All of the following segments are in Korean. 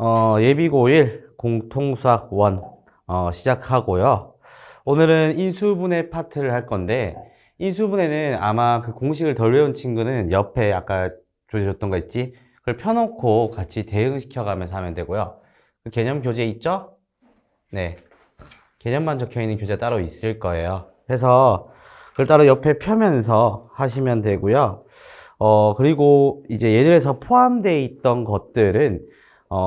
예비고1 공통수학 1 시작하고요. 오늘은 인수분해 파트를 할 건데, 인수분해는 아마 그 공식을 덜 외운 친구는 옆에 아까 조제줬던 거 있지? 그걸 펴놓고 같이 대응시켜 가면서 하면 되고요. 그 개념 교재 있죠? 네. 개념만 적혀 있는 교재 따로 있을 거예요. 그래서 그걸 따로 옆에 펴면서 하시면 되고요. 그리고 이제 예들에서 포함되어 있던 것들은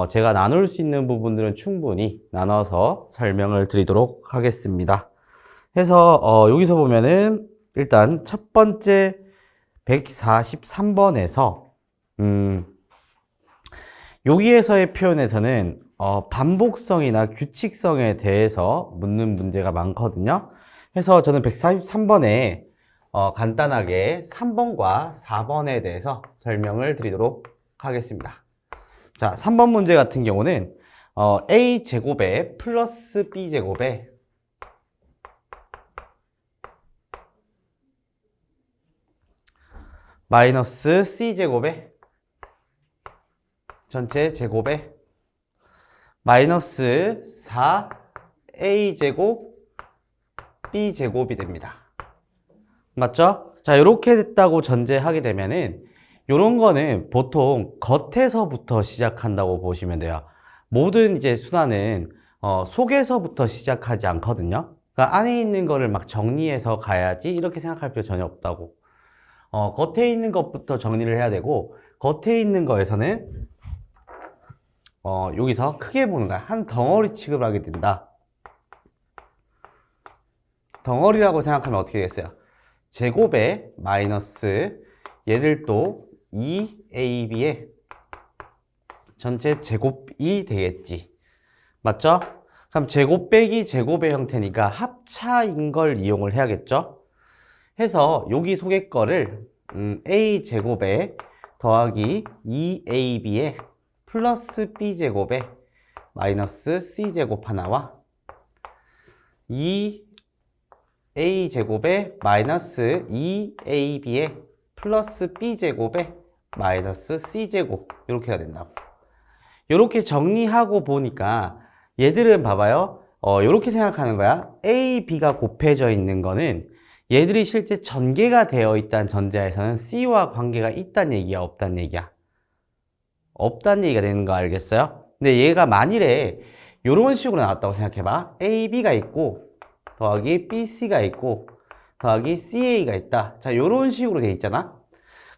제가 나눌 수 있는 부분들은 충분히 나눠서 설명을 드리도록 하겠습니다. 해서 여기서 보면은 일단 첫 번째 143번에서 여기에서의 표현에서는 반복성이나 규칙성에 대해서 묻는 문제가 많거든요. 그래서 저는 143번에 간단하게 3번과 4번에 대해서 설명을 드리도록 하겠습니다. 자, 3번 문제 같은 경우는 a제곱에 플러스 b제곱에 마이너스 c제곱에 전체 제곱에 마이너스 4a제곱 b제곱이 됩니다. 맞죠? 자, 이렇게 됐다고 전제하게 되면은 요런 거는 보통 겉에서부터 시작한다고 보시면 돼요. 모든 이제 순환은 속에서부터 시작하지 않거든요. 그러니까 안에 있는 거를 막 정리해서 가야지 이렇게 생각할 필요 전혀 없다고. 겉에 있는 것부터 정리를 해야 되고, 겉에 있는 거에서는 여기서 크게 보는 거야. 한 덩어리 취급을 하게 된다. 덩어리라고 생각하면 어떻게 되겠어요? 제곱에 마이너스 얘들도 2ab의 전체 제곱이 되겠지. 맞죠? 그럼 제곱 빼기 제곱의 형태니까 합차인 걸 이용을 해야겠죠? 해서 여기 속의 거를 a제곱에 더하기 2ab에 플러스 b제곱에 마이너스 c제곱 하나와 2a제곱에 마이너스 2ab에 플러스 b제곱에 마이너스 c제곱 이렇게 해야 된다고. 이렇게 정리하고 보니까 얘들은 봐봐요. 이렇게 생각하는 거야. a, b가 곱해져 있는 거는 얘들이 실제 전개가 되어 있다는 전제하에서는 c와 관계가 있다는 얘기야, 없다는 얘기야? 없다는 얘기가 되는 거 알겠어요? 근데 얘가 만일에 이런 식으로 나왔다고 생각해봐. a, b가 있고 더하기 b, c가 있고 더하기 ca가 있다. 자, 이런 식으로 돼 있잖아.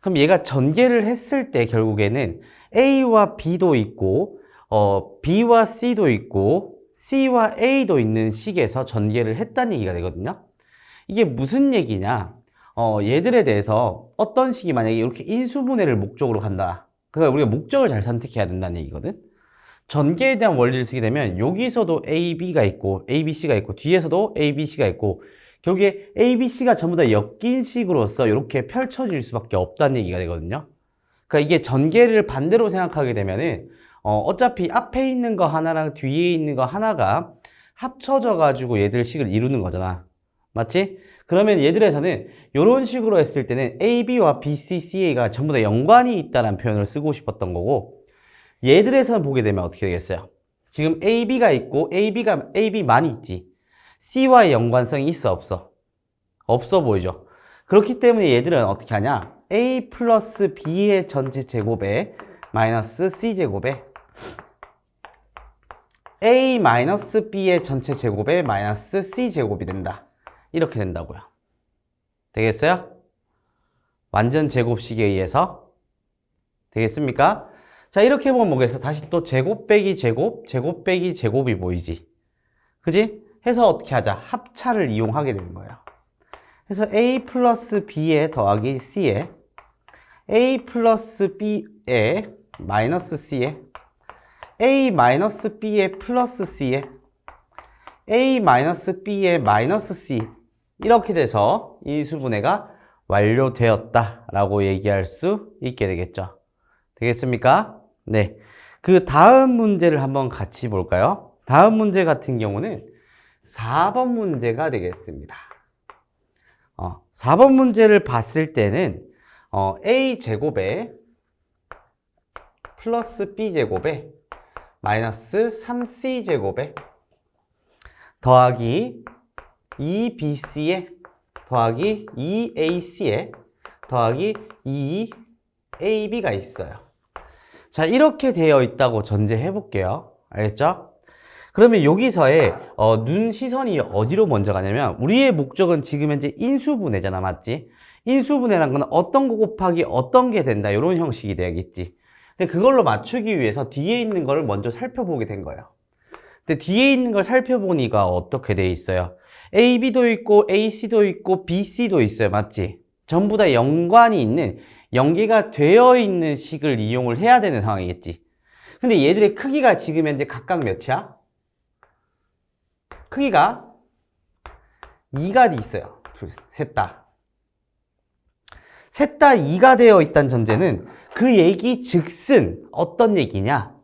그럼 얘가 전개를 했을 때 결국에는 a와 b도 있고 b와 c도 있고 c와 a도 있는 식에서 전개를 했다는 얘기가 되거든요. 이게 무슨 얘기냐? 얘들에 대해서 어떤 식이 만약에 이렇게 인수분해를 목적으로 간다. 그러니까 우리가 목적을 잘 선택해야 된다는 얘기거든. 전개에 대한 원리를 쓰게 되면 여기서도 A, B가 있고 A, B, C가 있고 뒤에서도 A, B, C가 있고 결국에 A, B, C가 전부 다 엮인 식으로서 이렇게 펼쳐질 수밖에 없다는 얘기가 되거든요. 그러니까 이게 전개를 반대로 생각하게 되면은 어차피 앞에 있는 거 하나랑 뒤에 있는 거 하나가 합쳐져 가지고 얘들 식을 이루는 거잖아. 맞지? 그러면 얘들에서는 이런 식으로 했을 때는 A, B와 B, C, CA가 전부 다 연관이 있다는 표현을 쓰고 싶었던 거고 얘들에서는 보게 되면 어떻게 되겠어요? 지금 A, B가 있고 A, B만이 있지. C와의 연관성이 있어, 없어? 없어 보이죠? 그렇기 때문에 얘들은 어떻게 하냐? A 플러스 B의 전체 제곱에 마이너스 C제곱에 A 마이너스 B의 전체 제곱에 마이너스 C제곱이 된다. 이렇게 된다고요. 되겠어요? 완전 제곱식에 의해서 되겠습니까? 자, 이렇게 보면 뭐겠어? 다시 또 제곱 빼기 제곱, 제곱 빼기 제곱이 보이지? 그지? 해서 어떻게 하자? 합차를 이용하게 되는 거예요. 그래서 A 플러스 B에 더하기 C에 A 플러스 B에 마이너스 C에 A 마이너스 B에 플러스 C에 A 마이너스 B에 마이너스 C 이렇게 돼서 인수분해가 완료되었다라고 얘기할 수 있게 되겠죠. 되겠습니까? 네. 그 다음 문제를 한번 같이 볼까요? 다음 문제 같은 경우는 4번 문제가 되겠습니다. 4번 문제를 봤을 때는 A제곱에 플러스 B제곱에 마이너스 3c제곱에 더하기 2bc에 더하기 2ac에 더하기 2ab가 있어요. 자, 이렇게 되어 있다고 전제해 볼게요. 알겠죠? 그러면 여기서의 눈 시선이 어디로 먼저 가냐면 우리의 목적은 지금 현재 인수분해잖아, 맞지? 인수분해란 건 어떤 거 곱하기 어떤 게 된다, 이런 형식이 되겠지. 근데 그걸로 맞추기 위해서 뒤에 있는 거를 먼저 살펴보게 된 거예요. 근데 뒤에 있는 걸 살펴보니까 어떻게 돼 있어요? AB도 있고 AC도 있고 BC도 있어요, 맞지? 전부 다 연관이 있는, 연계가 되어 있는 식을 이용을 해야 되는 상황이겠지. 근데 얘들의 크기가 지금 현재 각각 몇이야? 크기가 2가 있어요. 셋 다. 셋 다 2가 되어 있다는 전제는 그 얘기 즉슨 어떤 얘기냐?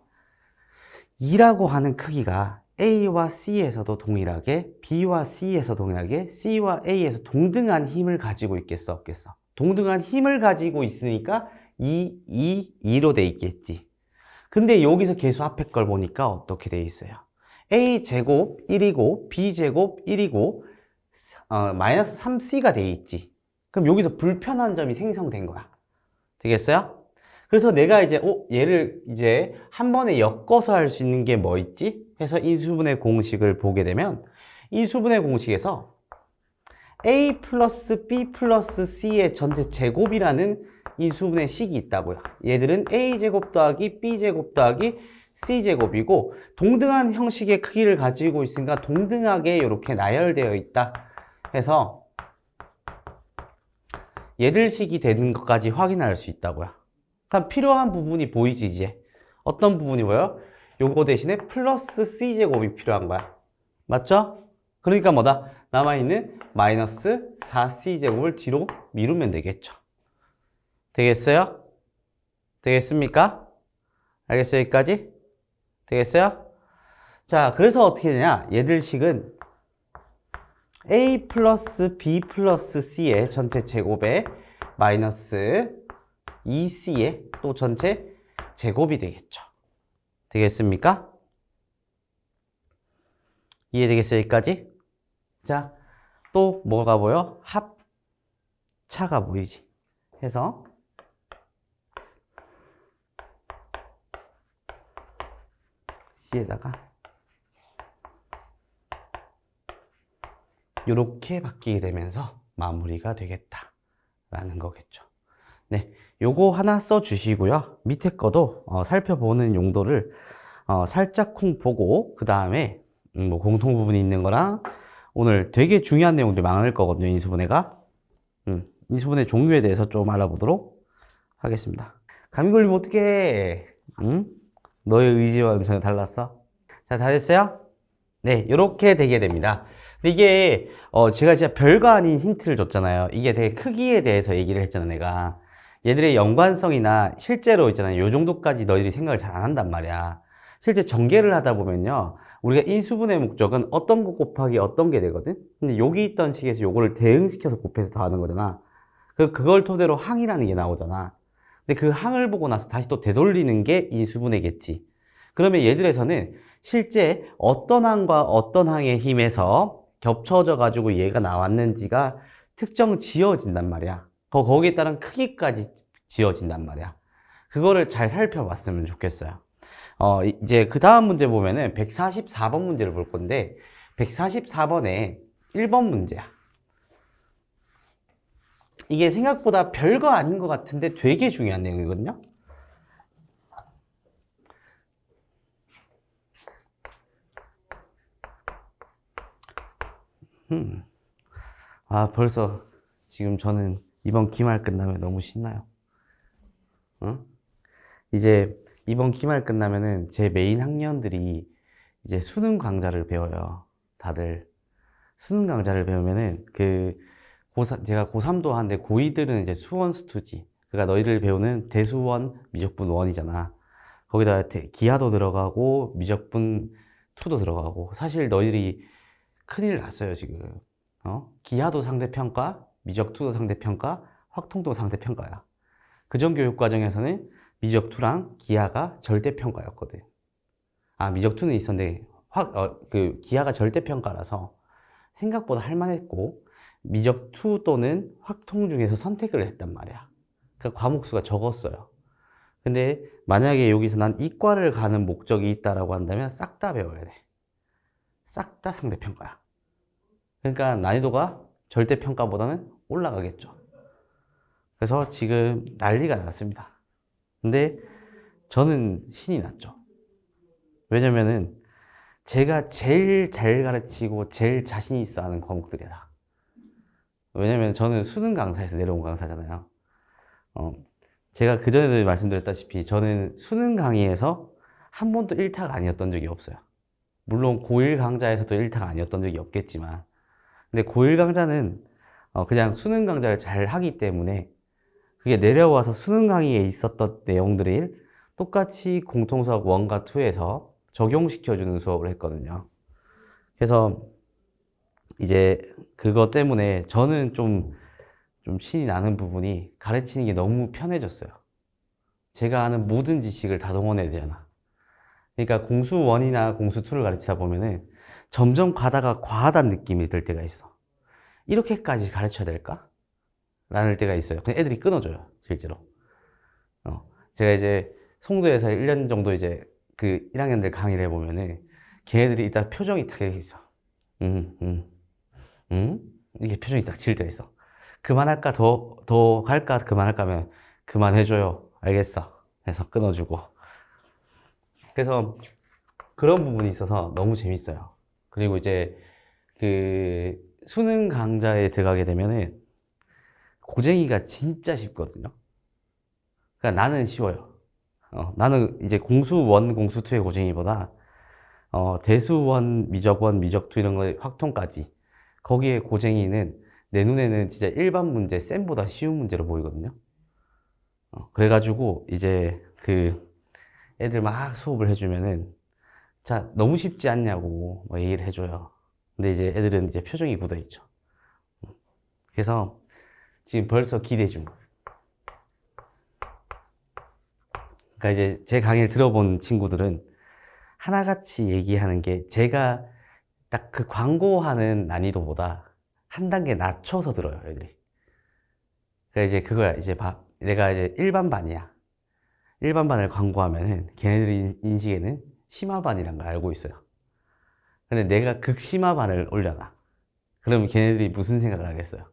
2라고 하는 크기가 A와 C에서도 동일하게, B와 C에서 동일하게, C와 A에서 동등한 힘을 가지고 있겠어, 없겠어? 동등한 힘을 가지고 있으니까 2로 돼 있겠지. 근데 여기서 계수 앞에 걸 보니까 어떻게 돼 있어요? A제곱 1이고 B제곱 1이고 마이너스 3C가 돼 있지. 그럼 여기서 불편한 점이 생성된 거야. 되겠어요? 그래서 내가 이제 얘를 이제 한 번에 엮어서 할 수 있는 게 뭐 있지? 해서 인수분해 공식을 보게 되면 인수분해 공식에서 A 플러스 B 플러스 C의 전체 제곱이라는 인수분해 식이 있다고요. 얘들은 A제곱 더하기 B제곱 더하기 C제곱이고 동등한 형식의 크기를 가지고 있으니까 동등하게 이렇게 나열되어 있다 해서 얘들 식이 되는 것까지 확인할 수 있다고요. 그럼 필요한 부분이 보이지, 이제. 어떤 부분이 보여? 요거 대신에 플러스 C제곱이 필요한 거야. 맞죠? 그러니까 뭐다? 남아있는 마이너스 4C제곱을 뒤로 미루면 되겠죠. 되겠어요? 되겠습니까? 알겠어요? 여기까지? 되겠어요? 자, 그래서 어떻게 되냐? 얘들 식은 A 플러스 B 플러스 C의 전체 제곱에 마이너스 2C의 또 전체 제곱이 되겠죠. 되겠습니까? 이해되겠어요? 여기까지? 자, 또 뭐가 보여? 합차가 보이지. 해서 여기에다가 이렇게 바뀌게 되면서 마무리가 되겠다라는 거겠죠. 네, 요거 하나 써주시고요. 밑에 거도 살펴보는 용도를 살짝쿵 보고 그 다음에 뭐 공통 부분이 있는 거랑 오늘 되게 중요한 내용들이 많을 거거든요. 인수분해가 인수분해 종류에 대해서 좀 알아보도록 하겠습니다. 감기 걸리면 어떡해? 응? 너의 의지와는 전혀 달랐어? 자, 다 됐어요? 네, 이렇게 되게 됩니다. 근데 이게 제가 진짜 별거 아닌 힌트를 줬잖아요. 이게 되게 크기에 대해서 얘기를 했잖아, 내가. 얘들의 연관성이나 실제로 있잖아요. 요 정도까지 너희들이 생각을 잘 안 한단 말이야. 실제 전개를 하다 보면요, 우리가 인수분해 목적은 어떤 거 곱하기 어떤 게 되거든? 근데 여기 있던 식에서 요거를 대응시켜서 곱해서 더하는 거잖아. 그걸 토대로 항이라는 게 나오잖아. 근데 그 항을 보고 나서 다시 또 되돌리는 게 인수분해겠지. 그러면 얘들에서는 실제 어떤 항과 어떤 항의 힘에서 겹쳐져 가지고 얘가 나왔는지가 특정 지어진단 말이야. 거기에 따른 크기까지 지어진단 말이야. 그거를 잘 살펴봤으면 좋겠어요. 이제 그 다음 문제 보면은 144번 문제를 볼 건데 144번에 1번 문제야. 이게 생각보다 별거 아닌 것 같은데 되게 중요한 내용이거든요. 벌써 지금 저는 이번 기말 끝나면 너무 신나요. 이제 이번 기말 끝나면은 제 메인 학년들이 이제 수능 강좌를 배워요. 다들 수능 강좌를 배우면은 제가 고3도 하는데 고2들은 이제 수원 수투지. 그러니까 너희들 배우는 대수원 미적분 1이잖아. 거기다 기하도 들어가고 미적분 2도 들어가고. 사실 너희들이 큰일 났어요, 지금. 기하도 상대평가, 미적2도 상대평가, 확통도 상대평가야. 그전 교육과정에서는 미적2랑 기하가 절대평가였거든. 미적2는 있었는데 그 기하가 절대평가라서 생각보다 할만했고 미적2 또는 확통 중에서 선택을 했단 말이야. 그 과목수가 적었어요. 근데 만약에 여기서 난 이과를 가는 목적이 있다라고 한다면 싹 다 배워야 돼. 싹 다 상대평가야. 그러니까 난이도가 절대평가보다는 올라가겠죠. 그래서 지금 난리가 났습니다. 근데 저는 신이 났죠. 왜냐면은 제가 제일 잘 가르치고 제일 자신 있어 하는 과목들이다. 왜냐면 저는 수능 강사에서 내려온 강사잖아요. 제가 그전에도 말씀드렸다시피 저는 수능 강의에서 한 번도 1타가 아니었던 적이 없어요. 물론 고1 강좌에서도 1타가 아니었던 적이 없겠지만, 근데 고1 강좌는 그냥 수능 강좌를 잘 하기 때문에 그게 내려와서 수능 강의에 있었던 내용들을 똑같이 공통수학 1과 2에서 적용시켜주는 수업을 했거든요. 그래서 이제 그것 때문에 저는 좀 신이 나는 부분이 가르치는 게 너무 편해졌어요. 제가 아는 모든 지식을 다 동원해야 되잖아. 그러니까 공수 1이나 공수 2를 가르치다 보면은 점점 가다가 과하다는 느낌이 들 때가 있어. 이렇게까지 가르쳐야 될까? 라는 때가 있어요. 그냥 애들이 끊어져요, 실제로. 제가 이제 송도에서 1년 정도 이제 그 1학년들 강의를 해보면은 걔네들이 일단 표정이 딱 이렇게 있어. 이게 표정이 딱 질 때가 있어. 그만할까? 더 갈까? 그만할까? 하면 그만해줘요. 알겠어. 해서 끊어주고. 그래서 그런 부분이 있어서 너무 재밌어요. 그리고 이제 그 수능 강좌에 들어가게 되면은 고쟁이가 진짜 쉽거든요. 그러니까 나는 쉬워요. 나는 이제 공수 1, 공수 2의 고쟁이보다 대수 1, 미적 1, 미적 2 이런 거 확통까지 거기에 고쟁이는 내 눈에는 진짜 일반 문제 쌤보다 쉬운 문제로 보이거든요. 그래가지고 이제 그 애들 막 수업을 해주면은 자 너무 쉽지 않냐고 뭐 얘기를 해줘요. 근데 이제 애들은 이제 표정이 굳어있죠. 그래서 지금 벌써 기대 중. 그러니까 이제 제 강의를 들어본 친구들은 하나같이 얘기하는 게 제가 딱 그 광고하는 난이도보다 한 단계 낮춰서 들어요, 애들이. 그러니까 이제 그거야. 이제 내가 이제 일반반이야. 일반반을 광고하면은 걔네들이 인식에는 심화반이란 걸 알고 있어요. 근데 내가 극심화반을 올려놔. 그러면 걔네들이 무슨 생각을 하겠어요?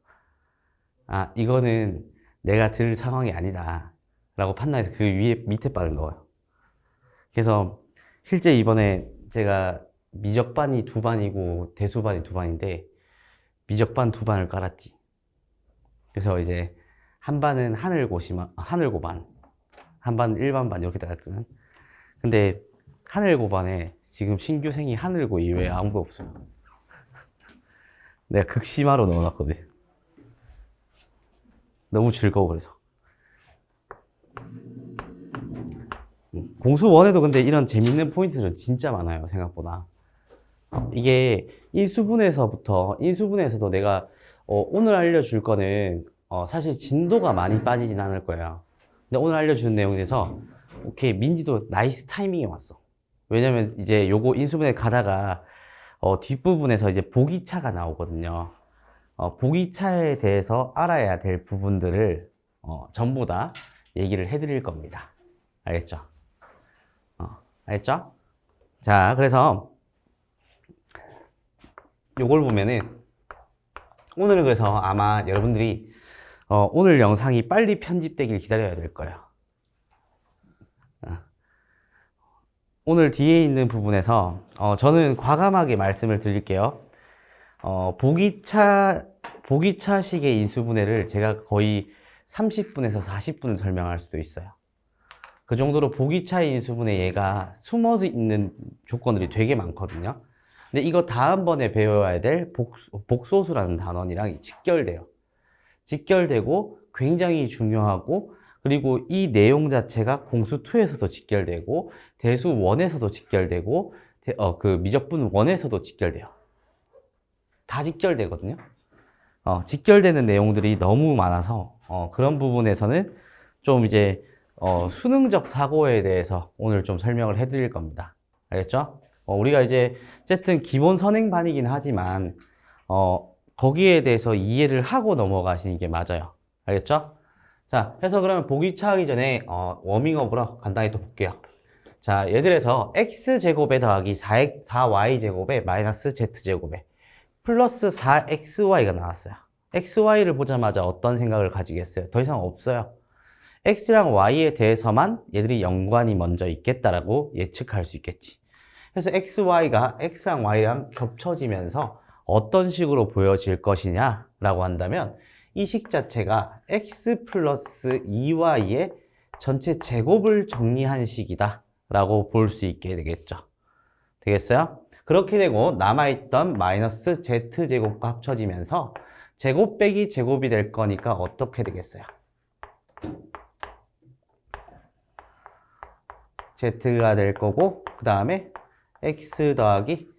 이거는 내가 들 상황이 아니다. 라고 판단해서 그 위에 밑에 반을 넣어요. 그래서 실제 이번에 제가 미적반이 2반이고 대수반이 2반인데 미적반 2반을 깔았지. 그래서 이제 한 반은 하늘고반, 한 반은 일반반 이렇게 깔았거든. 근데 하늘고반에 지금 신규생이 하늘고 이외에 아무도 없어요. 내가 극심화로 넣어놨거든. 너무 즐거워 그래서. 공수 1에도 근데 이런 재밌는 포인트는 진짜 많아요, 생각보다. 이게 인수분해에서도 내가 오늘 알려줄 거는 사실 진도가 많이 빠지진 않을 거예요. 근데 오늘 알려주는 내용에서 오케이 민지도 나이스 타이밍에 왔어. 왜냐면 이제 요거 인수분해 가다가 뒷부분에서 이제 보기차가 나오거든요. 보기차에 대해서 알아야 될 부분들을 전부 다 얘기를 해드릴 겁니다. 알겠죠? 알겠죠? 자, 그래서 요걸 보면은 오늘은 그래서 아마 여러분들이 오늘 영상이 빨리 편집되길 기다려야 될 거예요. 오늘 뒤에 있는 부분에서 저는 과감하게 말씀을 드릴게요. 보기차식의 인수분해를 제가 거의 30분에서 40분을 설명할 수도 있어요. 그 정도로 보기차의 인수분해 얘가 숨어져 있는 조건들이 되게 많거든요. 근데 이거 다음번에 배워야 될 복소수라는 단원이랑 직결돼요. 직결되고 굉장히 중요하고, 그리고 이 내용 자체가 공수2에서도 직결되고 대수1에서도 직결되고 그 미적분 1에서도 직결돼요. 다 직결되거든요. 직결되는 내용들이 너무 많아서 그런 부분에서는 좀 이제 수능적 사고에 대해서 오늘 좀 설명을 해드릴 겁니다. 알겠죠? 우리가 이제 어쨌든 기본 선행반이긴 하지만 거기에 대해서 이해를 하고 넘어가시는 게 맞아요. 알겠죠? 자, 해서 그러면 보기 차하기 전에 워밍업으로 간단히 또 볼게요. 자, 예를 들어서 x제곱에 더하기 4y제곱에 마이너스 z제곱에 플러스 4xy가 나왔어요. xy를 보자마자 어떤 생각을 가지겠어요? 더 이상 없어요. x랑 y에 대해서만 얘들이 연관이 먼저 있겠다라고 예측할 수 있겠지. 그래서 xy가 x랑 y랑 겹쳐지면서 어떤 식으로 보여질 것이냐라고 한다면 이 식 자체가 x 플러스 2y의 전체 제곱을 정리한 식이다 라고 볼 수 있게 되겠죠. 되겠어요? 그렇게 되고 남아있던 마이너스 z제곱과 합쳐지면서 제곱 빼기 제곱이 될 거니까 어떻게 되겠어요? z가 될 거고 그 다음에 x 더하기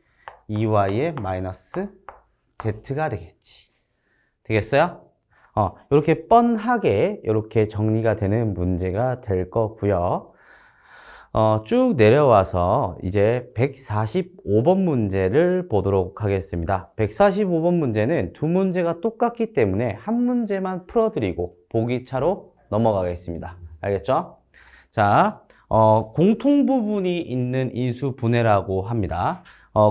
2y의 마이너스 z가 되겠지. 되겠어요? 이렇게 뻔하게 이렇게 정리가 되는 문제가 될 거고요. 쭉 내려와서 이제 145번 문제를 보도록 하겠습니다. 145번 문제는 두 문제가 똑같기 때문에 한 문제만 풀어드리고 보기차로 넘어가겠습니다. 알겠죠? 자, 공통 부분이 있는 인수분해라고 합니다.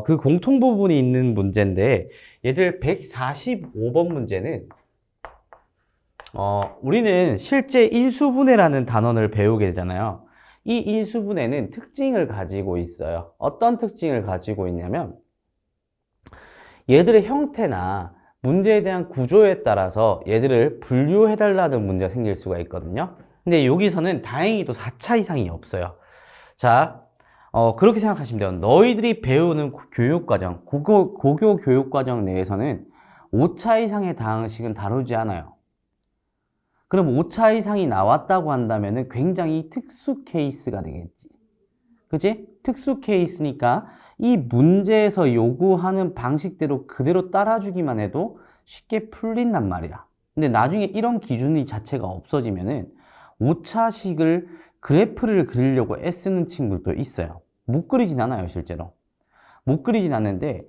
그 공통 부분이 있는 문제인데 얘들 145번 문제는 우리는 실제 인수분해라는 단원을 배우게 되잖아요. 이 인수분해는 특징을 가지고 있어요. 어떤 특징을 가지고 있냐면 얘들의 형태나 문제에 대한 구조에 따라서 얘들을 분류해달라는 문제가 생길 수가 있거든요. 근데 여기서는 다행히도 4차 이상이 없어요. 자, 그렇게 생각하시면 돼요. 너희들이 배우는 교육과정, 고교 교육과정 내에서는 5차 이상의 다항식은 다루지 않아요. 그럼 5차 이상이 나왔다고 한다면 굉장히 특수 케이스가 되겠지. 그치? 특수 케이스니까 이 문제에서 요구하는 방식대로 그대로 따라주기만 해도 쉽게 풀린단 말이야. 근데 나중에 이런 기준이 자체가 없어지면은 5차식을 그래프를 그리려고 애쓰는 친구들도 있어요. 못 그리진 않아요, 실제로. 못 그리진 않는데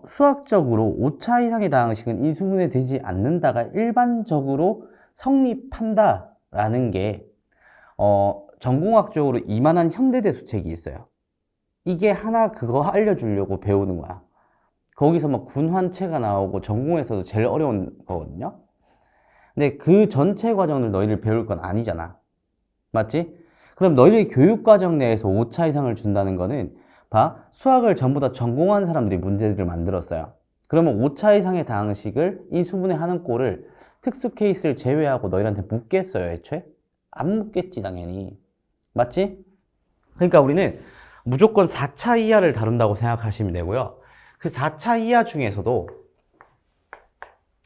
수학적으로 5차 이상의 다항식은 인수분해 되지 않는다가 일반적으로 성립한다라는 게 전공학적으로 이만한 현대대수책이 있어요. 이게 하나 그거 알려주려고 배우는 거야. 거기서 막 군환체가 나오고 전공에서도 제일 어려운 거거든요. 근데 그 전체 과정을 너희들 배울 건 아니잖아. 맞지? 그럼 너희들 교육과정 내에서 5차 이상을 준다는 거는 수학을 전부 다 전공한 사람들이 문제들을 만들었어요. 그러면 5차 이상의 다항식을 인수분해하는 꼴을 특수 케이스를 제외하고 너희한테 묻겠어요, 애초에? 안 묻겠지, 당연히. 맞지? 그러니까 우리는 무조건 4차 이하를 다룬다고 생각하시면 되고요. 그 4차 이하 중에서도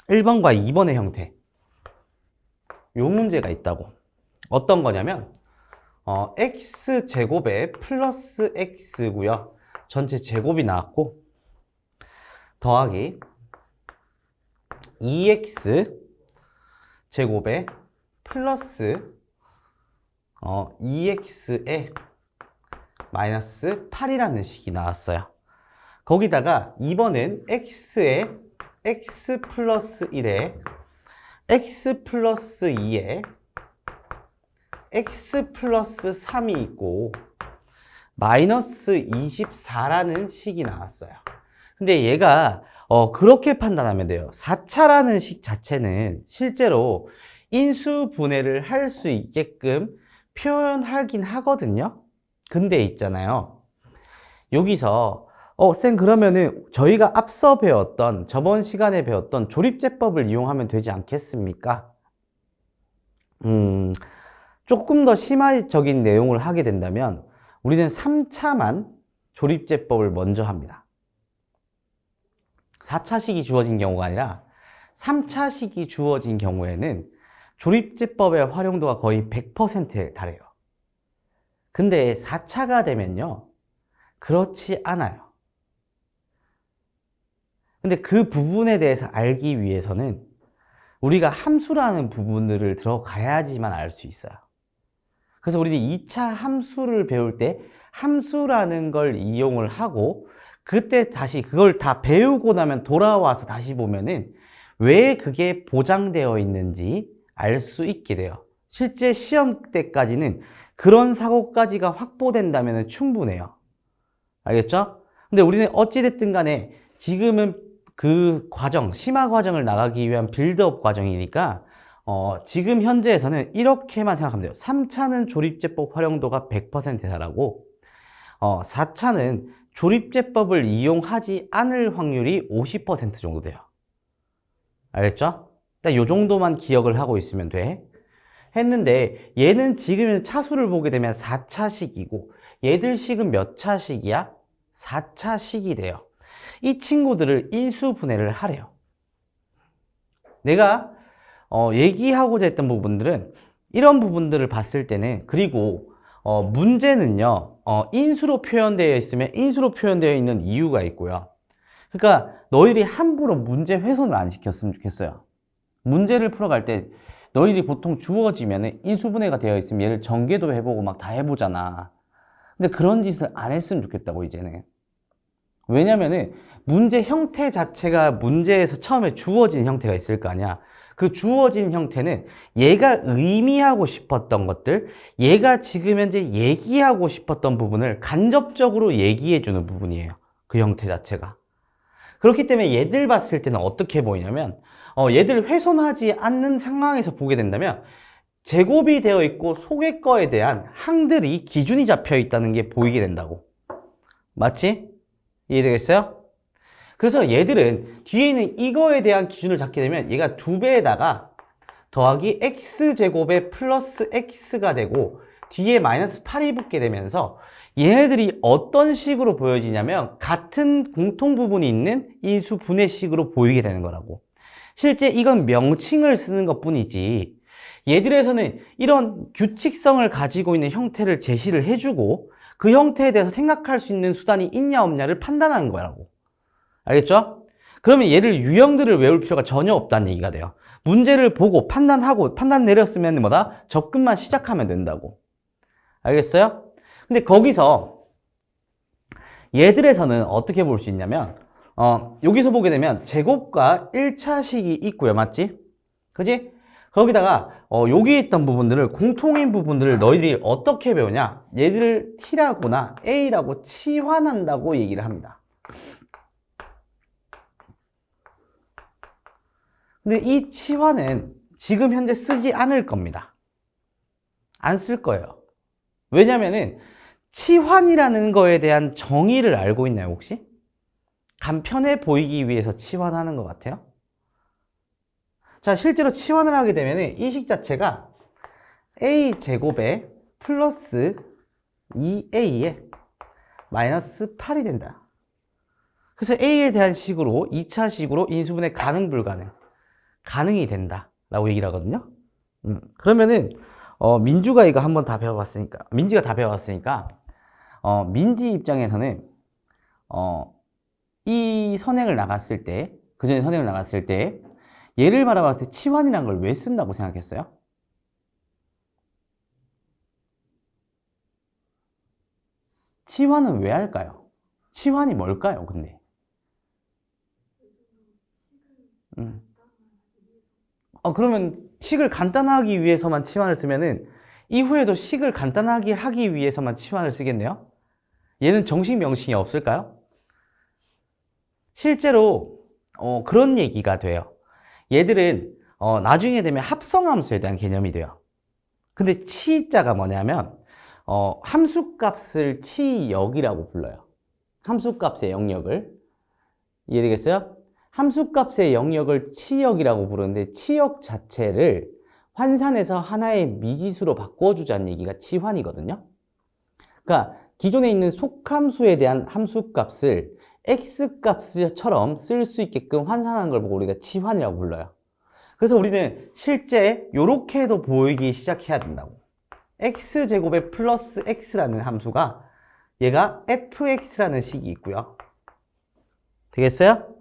1번과 2번의 형태, 요 문제가 있다고. 어떤 거냐면 x제곱에 플러스 x고요. 전체 제곱이 나왔고 더하기 2x 제곱에 플러스 2x에 마이너스 8이라는 식이 나왔어요. 거기다가 2번은 x에 x 플러스 1에 x 플러스 2에 x 플러스 3이 있고 마이너스 24라는 식이 나왔어요. 근데 얘가 그렇게 판단하면 돼요. 4차라는 식 자체는 실제로 인수분해를 할 수 있게끔 표현하긴 하거든요. 근데 있잖아요. 여기서 쌤 그러면은 저희가 앞서 배웠던 저번 시간에 배웠던 조립제법을 이용하면 되지 않겠습니까? 조금 더 심화적인 내용을 하게 된다면 우리는 3차만 조립제법을 먼저 합니다. 4차식이 주어진 경우가 아니라 3차식이 주어진 경우에는 조립제법의 활용도가 거의 100%에 달해요. 근데 4차가 되면요, 그렇지 않아요. 근데 그 부분에 대해서 알기 위해서는 우리가 함수라는 부분들을 들어가야지만 알 수 있어요. 그래서 우리는 2차 함수를 배울 때 함수라는 걸 이용을 하고 그때 다시 그걸 다 배우고 나면 돌아와서 다시 보면은 왜 그게 보장되어 있는지 알 수 있게 돼요. 실제 시험 때까지는 그런 사고까지가 확보된다면 충분해요. 알겠죠? 근데 우리는 어찌됐든 간에 지금은 그 과정, 심화 과정을 나가기 위한 빌드업 과정이니까 지금 현재에서는 이렇게만 생각하면 돼요. 3차는 조립제법 활용도가 100% 달하고 4차는 조립제법을 이용하지 않을 확률이 50% 정도 돼요. 알겠죠? 딱 요 정도만 기억을 하고 있으면 돼. 했는데 얘는 지금 차수를 보게 되면 4차식이고 얘들 식은 몇 차식이야? 4차식이 돼요. 이 친구들을 인수분해를 하래요. 내가 얘기하고자 했던 부분들은 이런 부분들을 봤을 때는 그리고 문제는요 인수로 표현되어 있으면 인수로 표현되어 있는 이유가 있고요. 그러니까 너희들이 함부로 문제 훼손을 안 시켰으면 좋겠어요. 문제를 풀어갈 때 너희들이 보통 주어지면 인수분해가 되어 있으면 얘를 전개도 해보고 막 다 해보잖아. 근데 그런 짓을 안 했으면 좋겠다고 이제는. 왜냐면은 문제 형태 자체가 문제에서 처음에 주어진 형태가 있을 거 아니야. 그 주어진 형태는 얘가 의미하고 싶었던 것들, 얘가 지금 현재 얘기하고 싶었던 부분을 간접적으로 얘기해 주는 부분이에요. 그 형태 자체가. 그렇기 때문에 얘들 봤을 때는 어떻게 보이냐면 얘들 훼손하지 않는 상황에서 보게 된다면 제곱이 되어 있고 속의 거에 대한 항들이 기준이 잡혀 있다는 게 보이게 된다고. 맞지? 이해되겠어요? 그래서 얘들은 뒤에 있는 이거에 대한 기준을 잡게 되면 얘가 2배에다가 더하기 x제곱에 플러스 x가 되고 뒤에 마이너스 8이 붙게 되면서 얘네들이 어떤 식으로 보여지냐면 같은 공통 부분이 있는 인수 분해식으로 보이게 되는 거라고. 실제 이건 명칭을 쓰는 것 뿐이지 얘들에서는 이런 규칙성을 가지고 있는 형태를 제시를 해주고 그 형태에 대해서 생각할 수 있는 수단이 있냐 없냐를 판단하는 거라고. 알겠죠? 그러면 얘를 유형들을 외울 필요가 전혀 없다는 얘기가 돼요. 문제를 보고 판단하고 판단 내렸으면 뭐다? 접근만 시작하면 된다고. 알겠어요? 근데 거기서 얘들에서는 어떻게 볼 수 있냐면 여기서 보게 되면 제곱과 1차식이 있고요. 맞지? 그지? 거기다가 여기 있던 부분들을 공통인 부분들을 너희들이 어떻게 배우냐? 얘들을 T라거나 A라고 치환한다고 얘기를 합니다. 근데 이 치환은 지금 현재 쓰지 않을 겁니다. 안 쓸 거예요. 왜냐면은 치환이라는 거에 대한 정의를 알고 있나요, 혹시? 간편해 보이기 위해서 치환하는 것 같아요. 자, 실제로 치환을 하게 되면 이 식 자체가 a제곱에 플러스 2a에 마이너스 8이 된다. 그래서 a에 대한 식으로 2차식으로 인수분해 가능 불가능? 가능이 된다 라고 얘기를 하거든요. 그러면은 민주가 이거 한번 다 배워봤으니까 민지가 다 배워봤으니까 민지 입장에서는 이 선행을 나갔을 때 그 전에 선행을 나갔을 때 얘를 바라봤을 때 치환이라는 걸 왜 쓴다고 생각했어요? 치환은 왜 할까요? 치환이 뭘까요, 근데? 그러면 식을 간단하기 위해서만 치환을 쓰면은 이후에도 식을 간단하게 하기 위해서만 치환을 쓰겠네요? 얘는 정식 명칭이 없을까요? 실제로 그런 얘기가 돼요. 얘들은 나중에 되면 합성함수에 대한 개념이 돼요. 근데 치자가 뭐냐면 함수값을 치역이라고 불러요. 함수값의 영역을. 이해되겠어요? 함수값의 영역을 치역이라고 부르는데 치역 자체를 환산해서 하나의 미지수로 바꿔주자는 얘기가 치환이거든요. 그러니까 기존에 있는 속함수에 대한 함수값을 x값처럼 쓸 수 있게끔 환산한 걸 보고 우리가 치환이라고 불러요. 그래서 우리는 실제 이렇게도 보이기 시작해야 된다고. x제곱에 플러스 x라는 함수가 얘가 fx라는 식이 있고요. 되겠어요?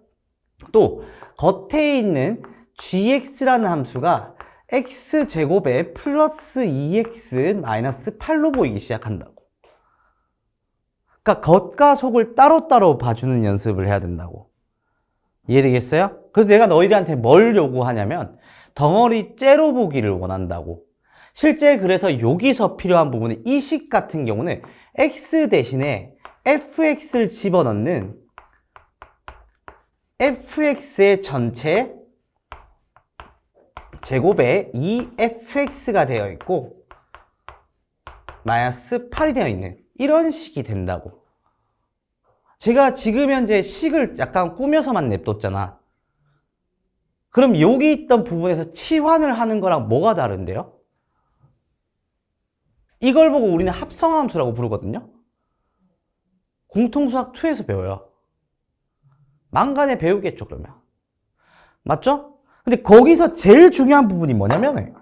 또 겉에 있는 gx라는 함수가 x제곱에 플러스 2x 마이너스 8로 보이기 시작한다고. 그러니까 겉과 속을 따로따로 봐주는 연습을 해야 된다고. 이해되겠어요? 그래서 내가 너희들한테 뭘 요구하냐면 덩어리 째로 보기를 원한다고. 실제 그래서 여기서 필요한 부분은 이 식 같은 경우는 x 대신에 fx를 집어넣는 fx의 전체 제곱에 2fx가 되어 있고 마이너스 8이 되어 있는 이런 식이 된다고. 제가 지금 현재 식을 약간 꾸며서만 냅뒀잖아. 그럼 여기 있던 부분에서 치환을 하는 거랑 뭐가 다른데요? 이걸 보고 우리는 합성함수라고 부르거든요. 공통수학 2에서 배워요. 만간에 배우겠죠, 그러면. 맞죠? 근데 거기서 제일 중요한 부분이 뭐냐면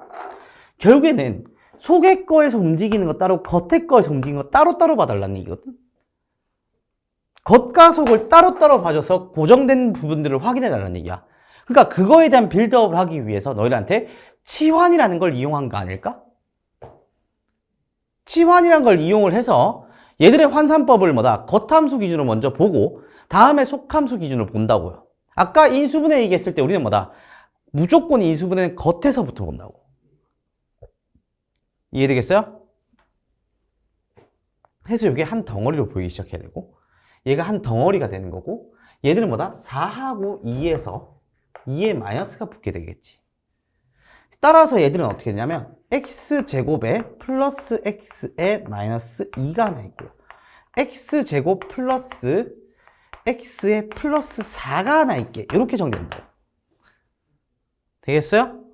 결국에는 속의 거에서 움직이는 거 따로 겉의 거에서 움직이는 거 따로따로 봐달라는 얘기거든. 겉과 속을 따로따로 봐줘서 고정된 부분들을 확인해 달라는 얘기야. 그러니까 그거에 대한 빌드업을 하기 위해서 너희들한테 치환이라는 걸 이용한 거 아닐까? 치환이라는 걸 이용을 해서 얘들의 환산법을 겉함수 기준으로 먼저 보고 다음에 속함수 기준으로 본다고요. 아까 인수분해 얘기했을 때 우리는 무조건 인수분해는 겉에서부터 본다고. 이해되겠어요? 해서 이게 한 덩어리로 보이기 시작해야 되고 얘가 한 덩어리가 되는 거고 얘들은 4하고 2에서 2에 마이너스가 붙게 되겠지. 따라서 얘들은 어떻게 되냐면 x제곱에 플러스 x에 마이너스 2가 하나 있고요. x제곱 플러스 x에 플러스 4가 하나 있게 이렇게 정리됩니다. 되겠어요?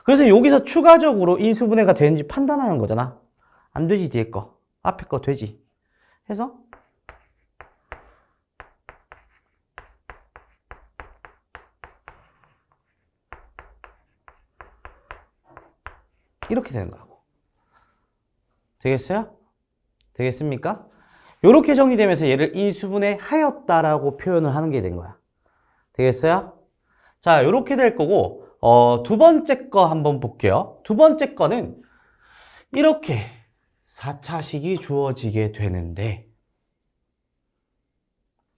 그래서 여기서 추가적으로 인수분해가 되는지 판단하는 거잖아. 안 되지, 뒤에 거. 앞에 거 되지. 해서 이렇게 되는 거라고. 되겠어요? 되겠습니까? 이렇게 정리되면서 얘를 인수분해 하였다라고 표현을 하는 게 된 거야. 되겠어요? 자, 이렇게 될 거고 두 번째 거 한번 볼게요. 두 번째 거는 이렇게 4차식이 주어지게 되는데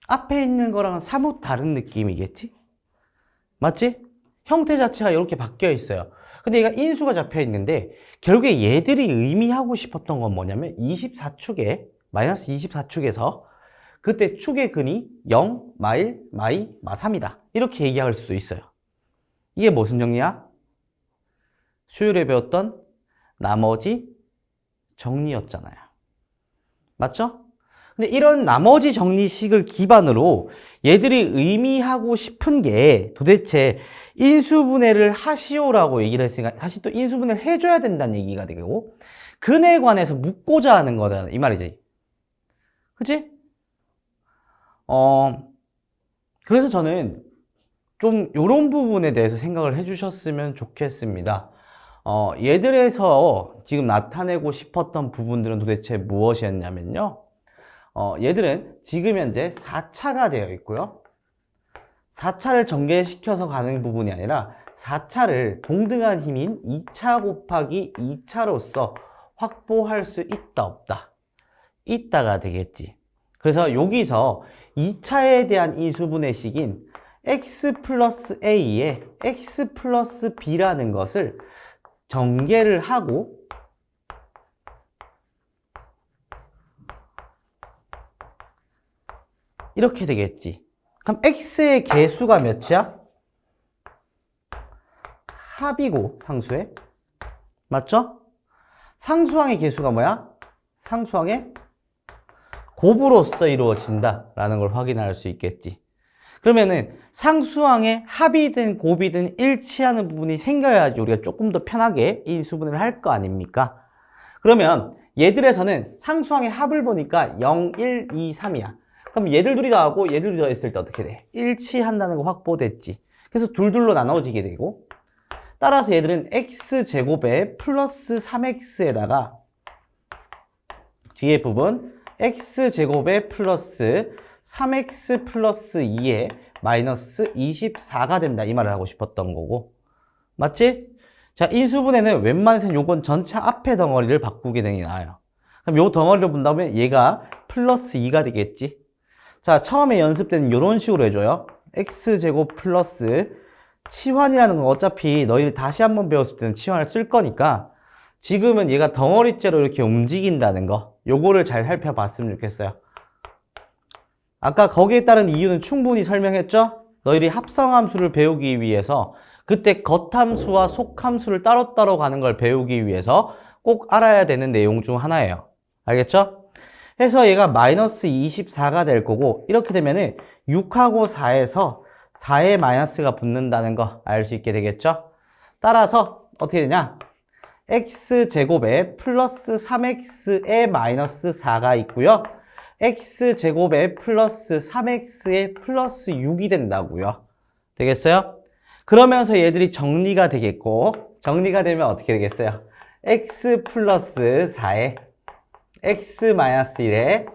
앞에 있는 거랑은 사뭇 다른 느낌이겠지? 맞지? 형태 자체가 이렇게 바뀌어 있어요. 근데 얘가 인수가 잡혀 있는데 결국에 얘들이 의미하고 싶었던 건 뭐냐면 24축에 마이너스 24축에서 그때 축의 근이 0, 마일, 마이, 마3이다. 이렇게 얘기할 수도 있어요. 이게 무슨 정리야? 수요일에 배웠던 나머지 정리였잖아요. 맞죠? 근데 이런 나머지 정리식을 기반으로 얘들이 의미하고 싶은 게 도대체 인수분해를 하시오라고 얘기를 했으니까 다시 또 인수분해를 해줘야 된다는 얘기가 되고 근에 관해서 묻고자 하는 거다 이 말이지. 그치? 그래서 저는 좀 이런 부분에 대해서 생각을 해주셨으면 좋겠습니다. 얘들에서 지금 나타내고 싶었던 부분들은 도대체 무엇이었냐면요. 얘들은 지금 현재 4차가 되어 있고요. 4차를 전개시켜서 가는 부분이 아니라 4차를 동등한 힘인 2차 곱하기 2차로서 확보할 수 있다 없다? 있다가 되겠지. 그래서 여기서 2차에 대한 인수분해식인 x 플러스 a에 x 플러스 b라는 것을 전개를 하고 이렇게 되겠지. 그럼 x의 개수가 몇이야? 합이고 상수의 맞죠? 상수항의 개수가 뭐야? 상수항의 곱으로써 이루어진다 라는 걸 확인할 수 있겠지. 그러면은 상수항의 합이든 곱이든 일치하는 부분이 생겨야지 우리가 조금 더 편하게 인수분해를 할 거 아닙니까? 그러면 얘들에서는 상수항의 합을 보니까 0, 1, 2, 3이야. 그럼 얘들 둘이 더하고 얘들 둘이 더했을 때 어떻게 돼? 일치한다는 거 확보됐지. 그래서 둘둘로 나눠지게 되고 따라서 얘들은 x제곱에 플러스 3x에다가 뒤에 부분 x제곱에 플러스 3x 플러스 2에 마이너스 24가 된다 이 말을 하고 싶었던 거고 맞지? 자, 인수분해는 웬만해서는 요건 전체 앞에 덩어리를 바꾸게 되는 게 나아요. 그럼 요 덩어리를 본다면 얘가 플러스 2가 되겠지. 자, 처음에 연습 때는 이런 식으로 해줘요. x제곱 플러스 치환이라는 건 어차피 너희들 다시 한번 배웠을 때는 치환을 쓸 거니까 지금은 얘가 덩어리째로 이렇게 움직인다는 거, 요거를 잘 살펴봤으면 좋겠어요. 아까 거기에 따른 이유는 충분히 설명했죠? 너희들이 합성함수를 배우기 위해서 그때 겉함수와 속함수를 따로따로 가는 걸 배우기 위해서 꼭 알아야 되는 내용 중 하나예요. 알겠죠? 해서 얘가 마이너스 24가 될 거고 이렇게 되면은 6하고 4에서 4에 마이너스가 붙는다는 거 알 수 있게 되겠죠? 따라서 어떻게 되냐? x제곱에 플러스 3x에 마이너스 4가 있고요. x제곱에 플러스 3x에 플러스 6이 된다고요. 되겠어요? 그러면서 얘들이 정리가 되겠고 정리가 되면 어떻게 되겠어요? x 플러스 4에 x 마이너스 1에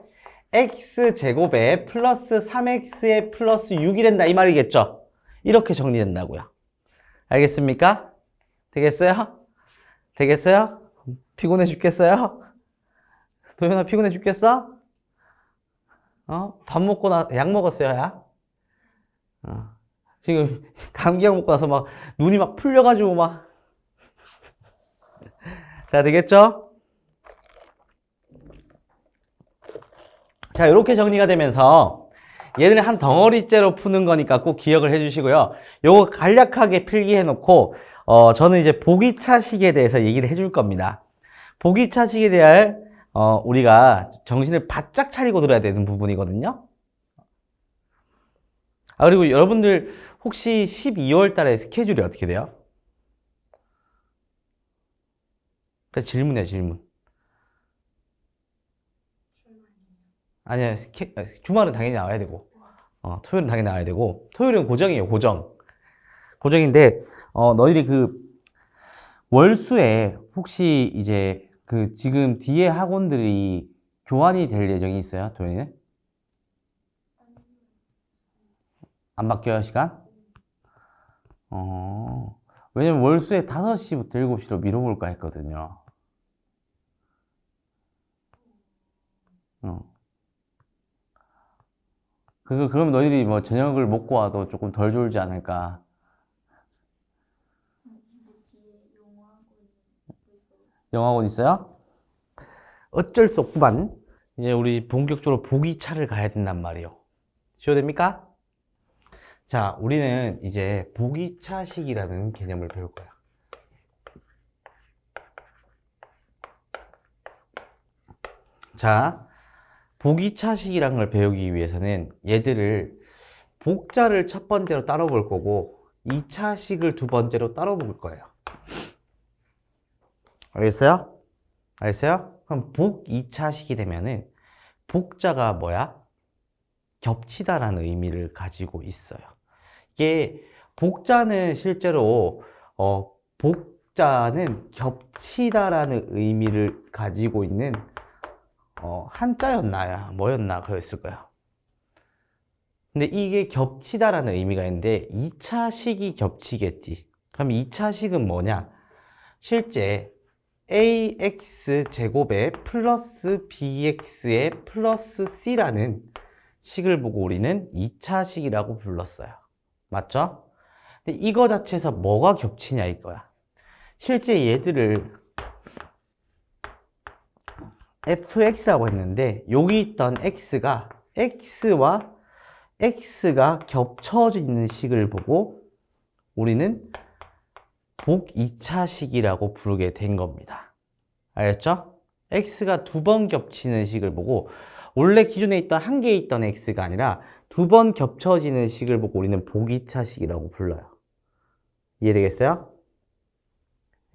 x제곱에 플러스 3x에 플러스 6이 된다 이 말이겠죠? 이렇게 정리된다고요. 알겠습니까? 되겠어요? 되겠어요? 피곤해 죽겠어요? 도현아 피곤해 죽겠어? 밥 먹고 약 먹었어요, 야? 지금 감기약 먹고 나서 막 눈이 막 풀려가지고 막. 자, 되겠죠? 자, 이렇게 정리가 되면서 얘들은 한 덩어리째로 푸는 거니까 꼭 기억을 해주시고요. 요거 간략하게 필기해 놓고 저는 이제 보기차식에 대해서 얘기를 해줄 겁니다. 보기차식에 대한 우리가 정신을 바짝 차리고 들어야 되는 부분이거든요. 그리고 여러분들 혹시 12월 달에 스케줄이 어떻게 돼요? 질문이야, 질문. 아니야, 주말은 당연히 나와야 되고, 토요일은 당연히 나와야 되고, 토요일은 고정이에요, 고정. 고정인데, 너희들이 그 월수에 혹시 이제 그 지금 뒤에 학원들이 교환이 될 예정이 있어요, 도현이는? 안 바뀌어요, 시간? 왜냐면 월수에 5시부터 7시로 미뤄볼까 했거든요. 그럼 너희들이 뭐 저녁을 먹고 와도 조금 덜 졸지 않을까? 영어학원 있어요? 어쩔 수 없구만. 이제 우리 본격적으로 보기차를 가야 된단 말이에요. 쉬워됩니까? 자, 우리는 이제 보기차식이라는 개념을 배울 거야. 자, 보기차식이라는 걸 배우기 위해서는 얘들을 복자를 첫 번째로 따로 볼 거고 2차식을 두 번째로 따로 볼 거예요. 알겠어요? 알겠어요? 그럼 복 2차식이 되면은 복자가 뭐야? 겹치다라는 의미를 가지고 있어요. 이게 복자는 실제로 복자는 겹치다라는 의미를 가지고 있는 한자였나 뭐였나 그랬을 거야. 근데 이게 겹치다라는 의미가 있는데 2차식이 겹치겠지. 그럼 2차식은 뭐냐? 실제 ax제곱에 플러스 bx에 플러스 c라는 식을 보고 우리는 2차식이라고 불렀어요. 맞죠? 근데 이거 자체에서 뭐가 겹치냐 이거야. 실제 얘들을 fx라고 했는데 여기 있던 x가 x와 x가 겹쳐져 있는 식을 보고 우리는 복 2차식이라고 부르게 된 겁니다. 알겠죠? x가 두 번 겹치는 식을 보고 원래 기존에 있던 한 개에 있던 x가 아니라 두 번 겹쳐지는 식을 보고 우리는 복 2차식이라고 불러요. 이해되겠어요?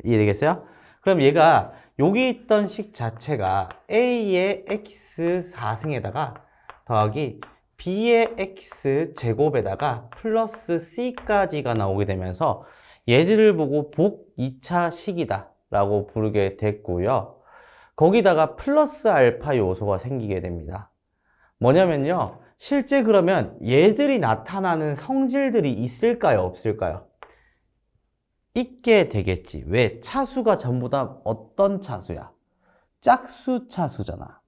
이해되겠어요? 그럼 얘가 여기 있던 식 자체가 a의 x 4승에다가 더하기 b의 x 제곱에다가 플러스 c까지가 나오게 되면서 얘들을 보고 복 2차식이다 라고 부르게 됐고요. 거기다가 플러스 알파 요소가 생기게 됩니다. 뭐냐면요, 실제 그러면 얘들이 나타나는 성질들이 있을까요, 없을까요? 있게 되겠지. 왜? 차수가 전부 다 어떤 차수야? 짝수 차수잖아.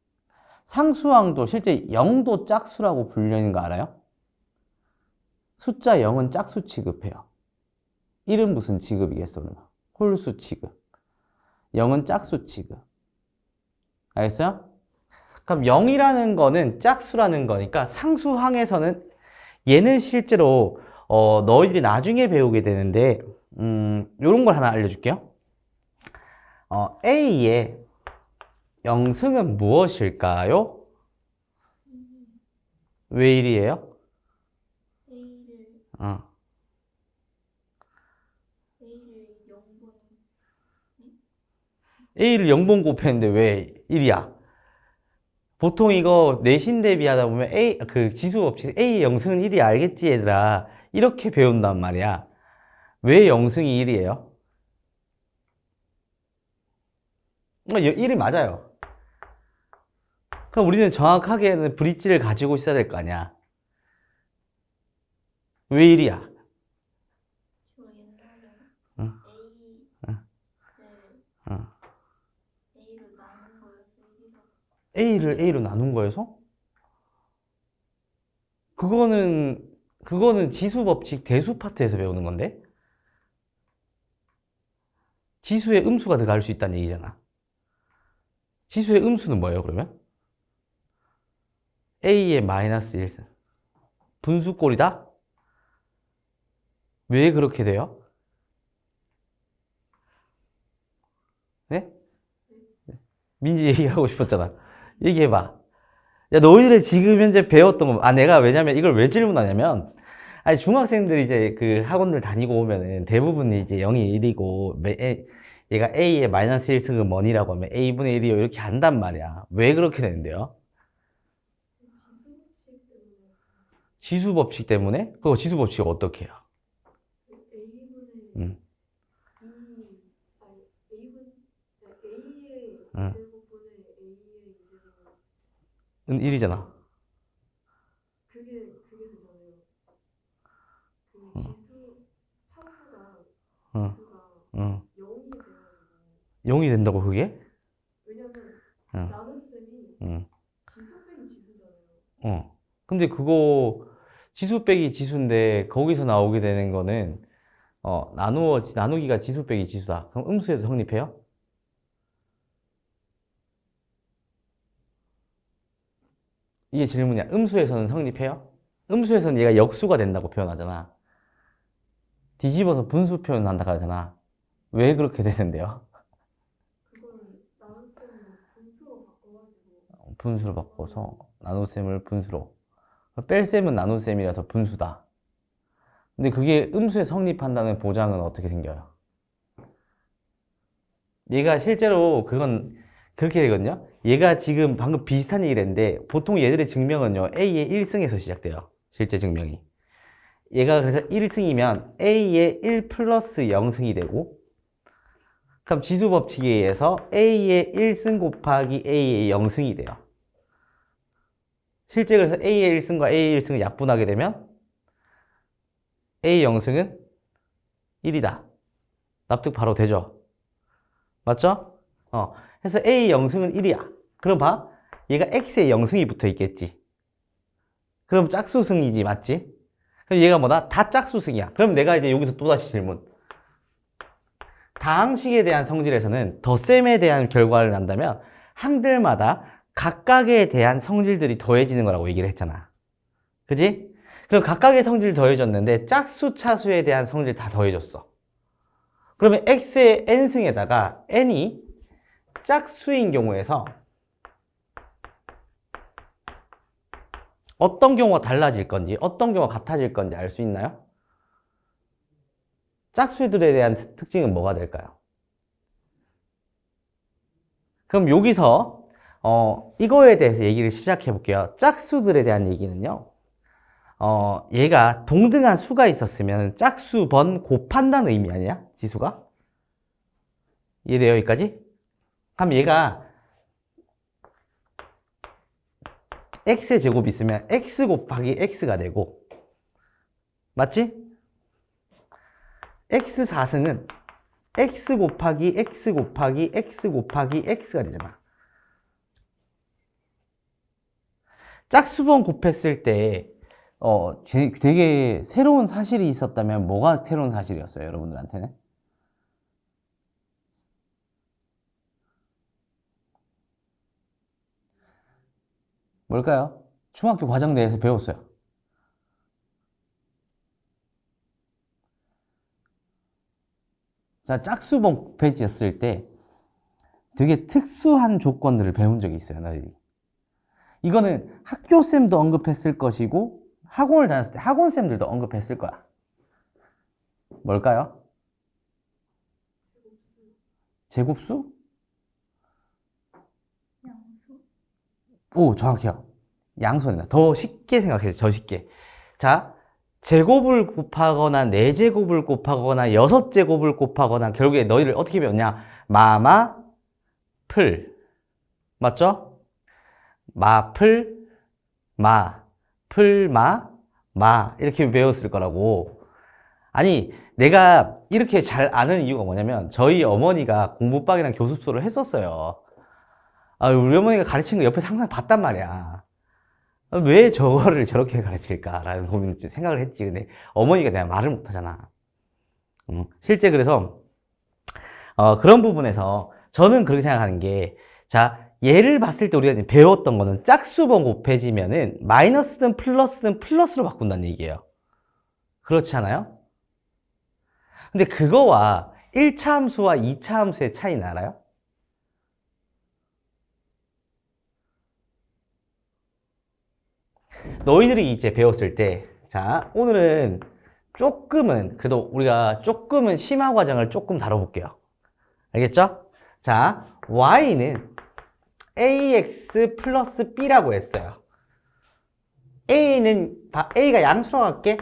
상수항도 실제 0도 짝수라고 불리는 거 알아요? 숫자 0은 짝수 취급해요. 1은 무슨 취급이겠어, 그러면? 홀수 취급. 0은 짝수 취급. 알겠어요? 그럼 0이라는 거는 짝수라는 거니까 상수항에서는 얘는 실제로 너희들이 나중에 배우게 되는데 요런 걸 하나 알려줄게요. A의 영승은 무엇일까요? 왜 1이에요? A를 0번 곱했는데 왜 1이야? 보통 이거 내신 대비하다 보면 그 지수 법칙 A의 영승은 1이 알겠지 얘들아, 이렇게 배운단 말이야. 왜 영승이 1이에요? 1이 맞아요. 그럼 우리는 정확하게 브릿지를 가지고 있어야 될 거 아니야. 왜 1이야? 저 옛날에 응? 응. A를 나눈 거여서 1이라고. A를 A로 나눈 거여서? 그거는 지수 법칙 대수 파트에서 배우는 건데? 지수에 음수가 들어갈 수 있다는 얘기잖아. 지수의 음수는 뭐예요, 그러면? A의 마이너스 1승. 분수꼴이다? 왜 그렇게 돼요? 네? 민지 얘기하고 싶었잖아. 얘기해봐. 야, 너희들이 지금 현재 배웠던 거, 내가 왜냐면 이걸 왜 질문하냐면, 아니, 중학생들이 이제 그 학원들 다니고 오면은 대부분이 이제 0이 1이고, 얘가 A의 마이너스 1승은 뭐니라고 하면 A분의 1이요. 이렇게 한단 말이야. 왜 그렇게 되는데요? 지수 법칙 때문에? 그거 지수 법칙 어떻게 해요? A분의 A의 응. 제곱분의 A의 제곱 은 1이잖아. 그게 되잖아요. 그 지수 차수가 응. 응. 0이 돼가지고 0이 된다고 그게? 왜냐면 응. 나눗셈이 응. 지수 빼기 지수잖아요. 근데 그거 지수 빼기 지수인데 거기서 나오게 되는 거는 나누기가 지수 빼기 지수다. 그럼 음수에도 성립해요? 이게 질문이야. 음수에서는 성립해요? 음수에서는 얘가 역수가 된다고 표현하잖아. 뒤집어서 분수 표현한다고 하잖아. 왜 그렇게 되는데요? 그걸 나눗셈으로 분수로 바꿔가지고 분수로 바꿔서 나눗셈을 분수로. 뺄셈은 나눗셈이라서 분수다. 근데 그게 음수에 성립한다는 보장은 어떻게 생겨요? 얘가 실제로 그건 그렇게 되거든요. 얘가 지금 방금 비슷한 얘기를 했는데 보통 얘들의 증명은요, A의 1승에서 시작돼요. 실제 증명이. 얘가 그래서 1승이면 A의 1 플러스 0승이 되고, 그럼 지수 법칙에 의해서 A의 1승 곱하기 A의 0승이 돼요. 실제 그래서 A의 1승과 A의 1승을 약분하게 되면 A의 0승은 1이다. 납득 바로 되죠? 맞죠? 그래서 A의 0승은 1이야. 그럼 봐. 얘가 X의 0승이 붙어 있겠지. 그럼 짝수승이지, 맞지? 그럼 얘가 뭐다? 다 짝수승이야. 그럼 내가 이제 여기서 또다시 질문. 다항식에 대한 성질에서는 덧셈에 대한 결과를 난다면 항들마다 각각에 대한 성질들이 더해지는 거라고 얘기를 했잖아. 그지? 그럼 각각의 성질이 더해졌는데 짝수, 차수에 대한 성질 다 더해졌어. 그러면 X의 N승에다가 N이 짝수인 경우에서 어떤 경우가 달라질 건지, 어떤 경우가 같아질 건지 알 수 있나요? 짝수들에 대한 특징은 뭐가 될까요? 그럼 여기서 이거에 대해서 얘기를 시작해 볼게요. 짝수들에 대한 얘기는요, 얘가 동등한 수가 있었으면 짝수 번 곱한다는 의미 아니야? 지수가? 이해돼요, 여기까지? 그럼 얘가 x의 제곱이 있으면 x 곱하기 x가 되고, 맞지? x 4승은 x 곱하기 x 곱하기 x 곱하기 x가 되잖아. 짝수번 곱했을 때 되게 새로운 사실이 있었다면 뭐가 새로운 사실이었어요, 여러분들한테는? 뭘까요? 중학교 과정 내에서 배웠어요. 자, 짝수번 곱해졌을 때 되게 특수한 조건들을 배운 적이 있어요, 너희들이. 이거는 학교쌤도 언급했을 것이고 학원을 다녔을 때 학원쌤들도 언급했을 거야. 뭘까요? 제곱수? 양수. 오, 정확해요. 양수입니다. 더 쉽게 생각해요. 더 쉽게. 자, 제곱을 곱하거나 4제곱을 곱하거나 6제곱을 곱하거나 결국에 너희를 어떻게 배웠냐? 마마, 풀. 맞죠? 마풀, 마, 풀마, 마 이렇게 배웠을 거라고. 아니, 내가 이렇게 잘 아는 이유가 뭐냐면 저희 어머니가 공부방이랑 교습소를 했었어요. 우리 어머니가 가르치는 거 옆에서 항상 봤단 말이야. 왜 저거를 저렇게 가르칠까라는 고민을 좀 생각을 했지. 근데 어머니가 내가 말을 못하잖아. 실제 그래서 그런 부분에서 저는 그렇게 생각하는 게, 자, 얘를 봤을 때 우리가 배웠던 거는 짝수번 곱해지면은 마이너스든 플러스든 플러스로 바꾼다는 얘기예요. 그렇지 않아요? 근데 그거와 1차 함수와 2차 함수의 차이는 알아요? 너희들이 이제 배웠을 때, 자, 오늘은 그래도 우리가 조금은 심화 과정을 조금 다뤄볼게요. 알겠죠? 자, y는 ax 플러스 b라고 했어요. A가 양수라고 할게.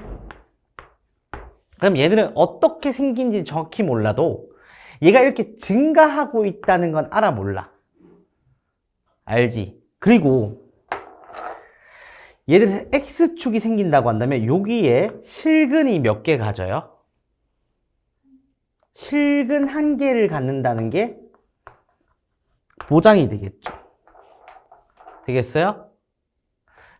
그럼 얘들은 어떻게 생긴지 정확히 몰라도 얘가 이렇게 증가하고 있다는 건 알아, 몰라? 알지? 그리고 얘들은 x축이 생긴다고 한다면 여기에 실근이 몇 개 가져요? 실근 1개를 갖는다는 게 보장이 되겠죠. 되겠어요?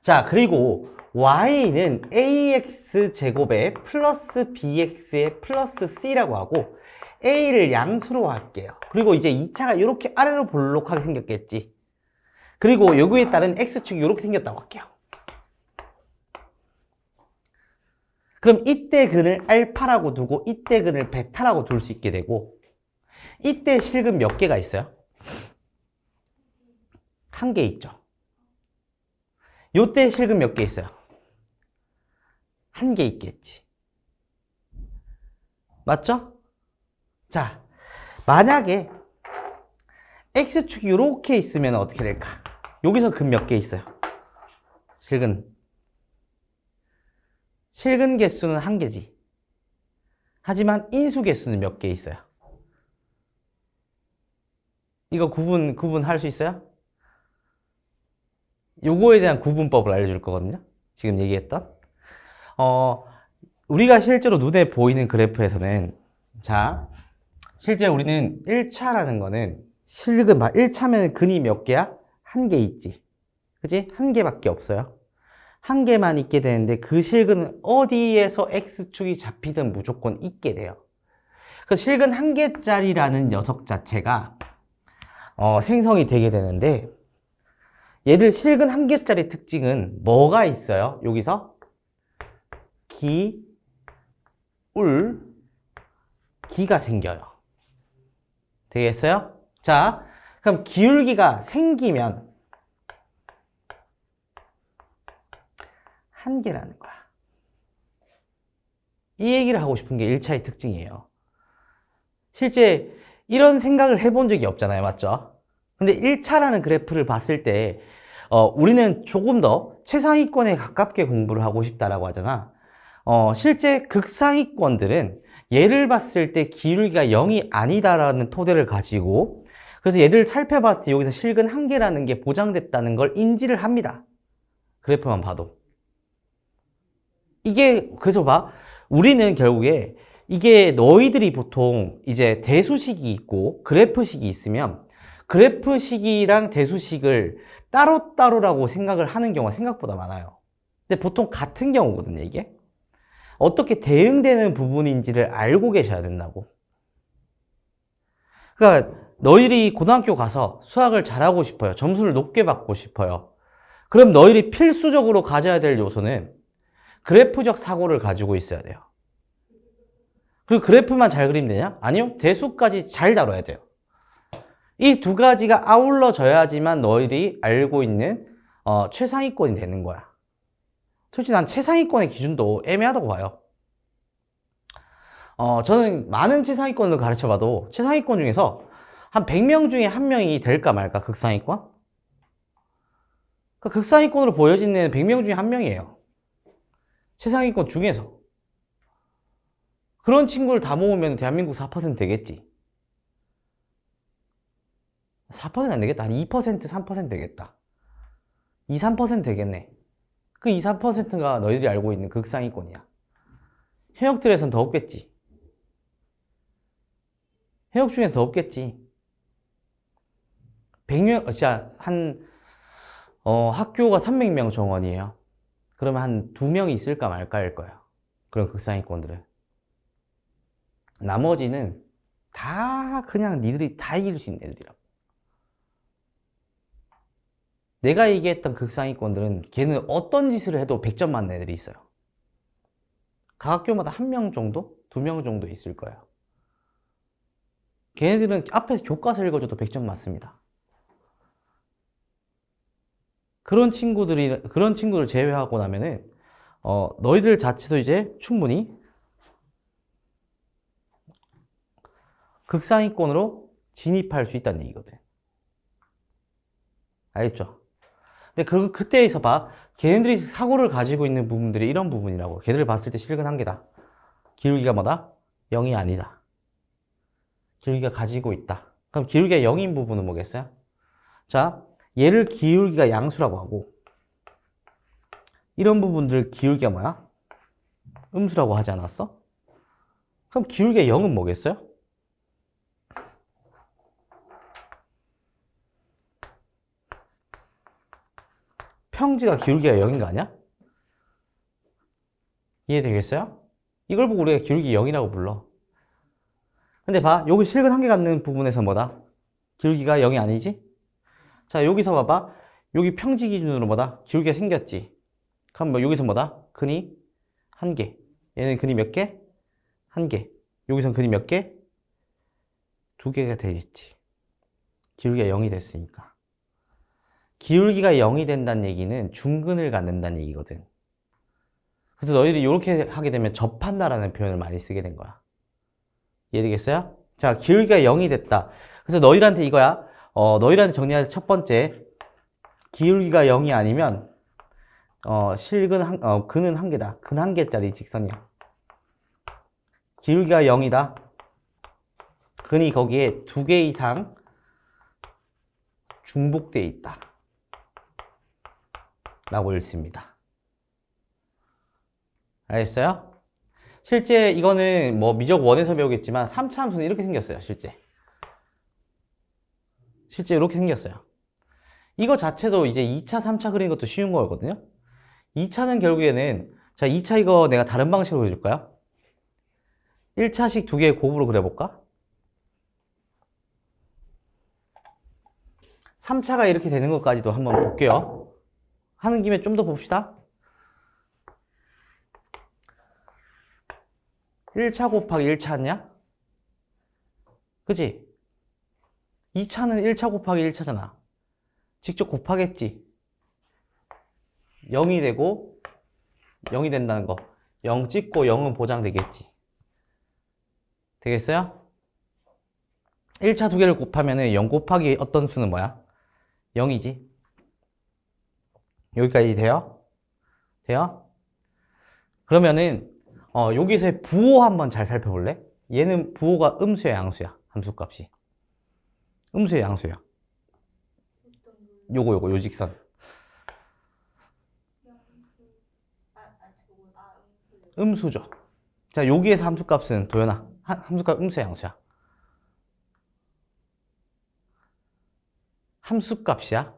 자, 그리고 y는 ax 제곱에 플러스 bx에 플러스 c라고 하고 a를 양수로 할게요. 그리고 이제 2차가 이렇게 아래로 볼록하게 생겼겠지. 그리고 여기에 따른 x축이 이렇게 생겼다고 할게요. 그럼 이때 근을 알파라고 두고 이때 근을 베타라고 둘 수 있게 되고, 이때 실근 몇 개가 있어요? 1개 있죠. 요때 실근 몇 개 있어요? 1개 있겠지. 맞죠? 자, 만약에 x축이 이렇게 있으면 어떻게 될까? 여기서 근 몇 개 있어요? 실근 개수는 1개지. 하지만 인수 개수는 몇 개 있어요? 이거 구분할 수 있어요? 요거에 대한 구분법을 알려줄 거거든요. 지금 얘기했던. 우리가 실제로 눈에 보이는 그래프에서는, 자, 실제 우리는 1차라는 거는 1차면 근이 몇 개야? 1개 있지. 그치? 1개밖에 없어요. 1개만 있게 되는데 그 실근은 어디에서 x축이 잡히든 무조건 있게 돼요. 그 실근 1개짜리라는 녀석 자체가 생성이 되게 되는데, 얘들 실근 1개짜리 특징은 뭐가 있어요? 여기서 기가 생겨요. 되겠어요? 자, 그럼 기울기가 생기면 1개라는 거야. 이 얘기를 하고 싶은 게 1차의 특징이에요. 실제 이런 생각을 해본 적이 없잖아요. 맞죠? 근데 1차라는 그래프를 봤을 때 우리는 조금 더 최상위권에 가깝게 공부를 하고 싶다라고 하잖아. 실제 극상위권들은 얘를 봤을 때 기울기가 0이 아니다라는 토대를 가지고, 그래서 얘를 살펴봤을 때 여기서 실근 1개라는 게 보장됐다는 걸 인지를 합니다. 그래프만 봐도. 그래서 봐. 우리는 결국에 이게 너희들이 보통 이제 대수식이 있고 그래프식이 있으면 그래프식이랑 대수식을 따로따로라고 생각을 하는 경우가 생각보다 많아요. 근데 보통 같은 경우거든요, 이게. 어떻게 대응되는 부분인지를 알고 계셔야 된다고. 그러니까 너희들이 고등학교 가서 수학을 잘하고 싶어요. 점수를 높게 받고 싶어요. 그럼 너희들이 필수적으로 가져야 될 요소는 그래프적 사고를 가지고 있어야 돼요. 그리고 그래프만 잘 그리면 되냐? 아니요. 대수까지 잘 다뤄야 돼요. 이 두 가지가 아울러져야지만 너희들이 알고 있는 최상위권이 되는 거야. 솔직히 난 최상위권의 기준도 애매하다고 봐요. 저는 많은 최상위권을 가르쳐봐도 최상위권 중에서 한 100명 중에 한 명이 될까 말까, 극상위권? 그러니까 극상위권으로 보여지는 100명 중에 한 명이에요. 최상위권 중에서. 그런 친구를 다 모으면 대한민국 4% 되겠지. 4%안 되겠다. 한 2%, 3% 되겠다. 2, 3% 되겠네. 그 2, 3%가 너희들이 알고 있는 극상위권이야. 현역들에선 더 없겠지. 현역 중에서 더 없겠지. 100명, 진짜 학교가 300명 정원이에요. 그러면 한 2명이 있을까 말까일 거예요. 그런 극상위권들은. 나머지는 다 그냥 니들이 다 이길 수 있는 애들이라고. 내가 얘기했던 극상위권들은 걔는 어떤 짓을 해도 100점 맞는 애들이 있어요. 각 학교마다 1명 정도? 2명 정도 있을 거예요. 걔네들은 앞에서 교과서 읽어줘도 100점 맞습니다. 그런 친구들 제외하고 나면은, 너희들 자체도 이제 충분히 극상위권으로 진입할 수 있다는 얘기거든. 알겠죠? 근데 그때에서 봐. 걔네들이 사고를 가지고 있는 부분들이 이런 부분이라고. 걔들을 봤을 때 실근 한계다. 기울기가 뭐다? 0이 아니다. 기울기가 가지고 있다. 그럼 기울기가 0인 부분은 뭐겠어요? 자, 얘를 기울기가 양수라고 하고, 이런 부분들 기울기가 뭐야? 음수라고 하지 않았어? 그럼 기울기가 0은 뭐겠어요? 평지가 기울기가 0인 거 아니야? 이해되겠어요? 이걸 보고 우리가 기울기 0이라고 불러. 근데 봐, 여기 실근 한계 갖는 부분에서 뭐다? 기울기가 0이 아니지? 자, 여기서 봐봐. 여기 평지 기준으로 뭐다? 기울기가 생겼지? 그럼 뭐 여기서 뭐다? 근이 1개. 얘는 근이 몇 개? 1개. 여기선 근이 몇 개? 2개가 되겠지. 기울기가 0이 됐으니까. 기울기가 0이 된다는 얘기는 중근을 갖는다는 얘기거든. 그래서 너희들이 이렇게 하게 되면 접한다라는 표현을 많이 쓰게 된 거야. 이해되겠어요? 자, 기울기가 0이 됐다. 그래서 너희들한테 이거야. 너희들한테 정리할 첫 번째. 기울기가 0이 아니면 근은 1개다. 근 1개짜리 직선이야. 기울기가 0이다. 근이 거기에 2개 이상 중복되어 있다. 라고 읽습니다. 알겠어요? 실제 이거는 뭐 미적 1에서 배우겠지만 3차 함수는 이렇게 생겼어요. 실제 이렇게 생겼어요. 이거 자체도 이제 2차, 3차 그리는 것도 쉬운 거거든요. 2차는 결국에는, 자, 2차 이거 내가 다른 방식으로 해줄까요? 1차식 2개의 곱으로 그려볼까? 3차가 이렇게 되는 것까지도 한번 볼게요. 하는 김에 좀 더 봅시다. 1차 곱하기 1차냐? 그치? 2차는 1차 곱하기 1차잖아. 직접 곱하겠지. 0이 되고 0이 된다는 거. 0 찍고 0은 보장되겠지. 되겠어요? 1차 2개를 곱하면 0 곱하기 어떤 수는 뭐야? 0이지. 여기까지 돼요? 돼요? 그러면은 여기서의 부호 한번 잘 살펴볼래? 얘는 부호가 음수야, 양수야? 함수값이. 음수야, 양수야? 요 직선. 음수죠. 자, 여기에서 함수값은 도연아. 함수값 음수야, 양수야? 함수값이야.